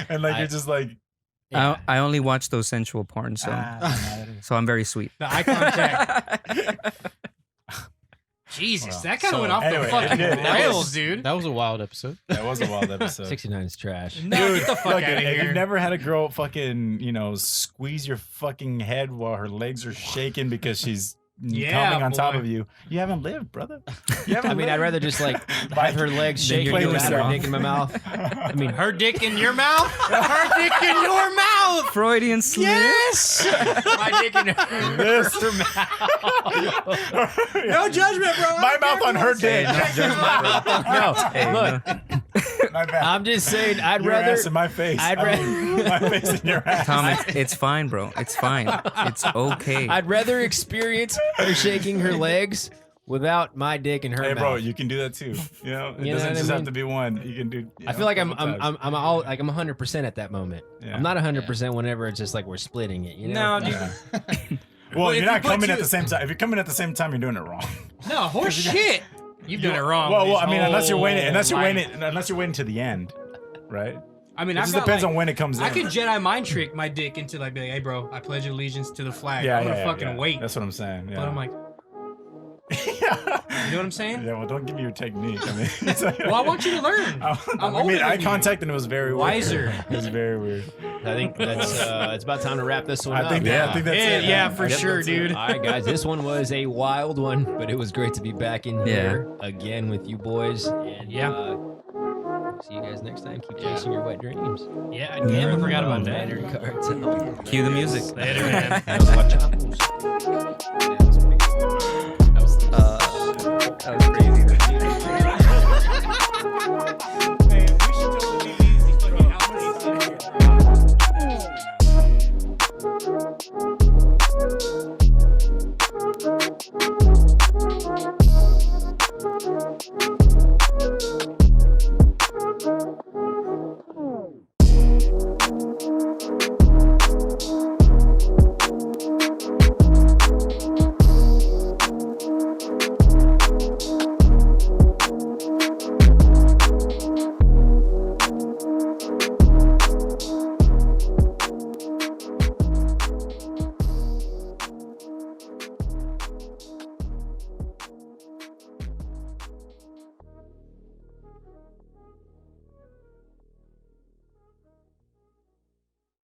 and like you're just like I only watch those sensual porn, so so I'm very sweet. the eye contact. Jesus, Wow. that kind of So, went off anyway, the fucking it did. rails, dude. That was a wild episode. that was a wild episode. 69 is trash. No, get the fuck Look, out of if here. you've never had a girl fucking squeeze your fucking head while her legs are shaking because she's Yeah, coming on top boy. of you, you haven't lived, brother. You haven't I mean, I'd rather just like Mike, have her legs then shake you're and doing have it her wrong. dick in my mouth. I mean, her dick in your mouth? Her dick in your mouth! Freudian slip. Yes! My dick in her, This- her mouth. No judgment, bro. My mouth on her dick. No, Hey, look, My bad. I'm just saying, I'd Your rather. ass in my face. I'd I mean, my face in your ass. Tom, it's fine, bro. It's fine. It's okay. I'd rather experience her shaking her legs without my dick in her Hey, mouth. bro, you can do that too. It You know doesn't what I just have mean? to be one. You can do. I feel like I'm 100% at that moment. Yeah. I'm not 100% whenever it's just like we're splitting it. You know? No, dude. Yeah. Well, if you're you not put coming at two- the same time. If you're coming at the same time, you're doing it wrong. No, horse shit. You've done it wrong. Well, this I mean, unless you're waiting, whole life. unless you're waiting to the end, right? I mean, It I've just got, depends like, on when it comes in. I could Jedi mind trick my dick into like, be like, hey, bro, I pledge allegiance to the flag. Yeah, I'm gonna yeah, fucking yeah. wait. That's what I'm saying. Yeah. But I'm like, yeah. you know what I'm saying? Yeah. Well, don't give me your technique. I mean, Well, I want you to learn. I'm we older made eye than you. contact and it was very Wiser. weird. It was very weird. I think that's it's about time to wrap this one I up. think yeah. I think that's it. Yeah, man. for I think sure, that's it. dude. All right, guys, this one was a wild one, but it was great to be back in here again with you boys. And Yeah. see you guys next time. Keep chasing your wet dreams. Yeah, damn, I forgot about that. Later, cartel. Cue the music. Later, man. Watch out. That was crazy.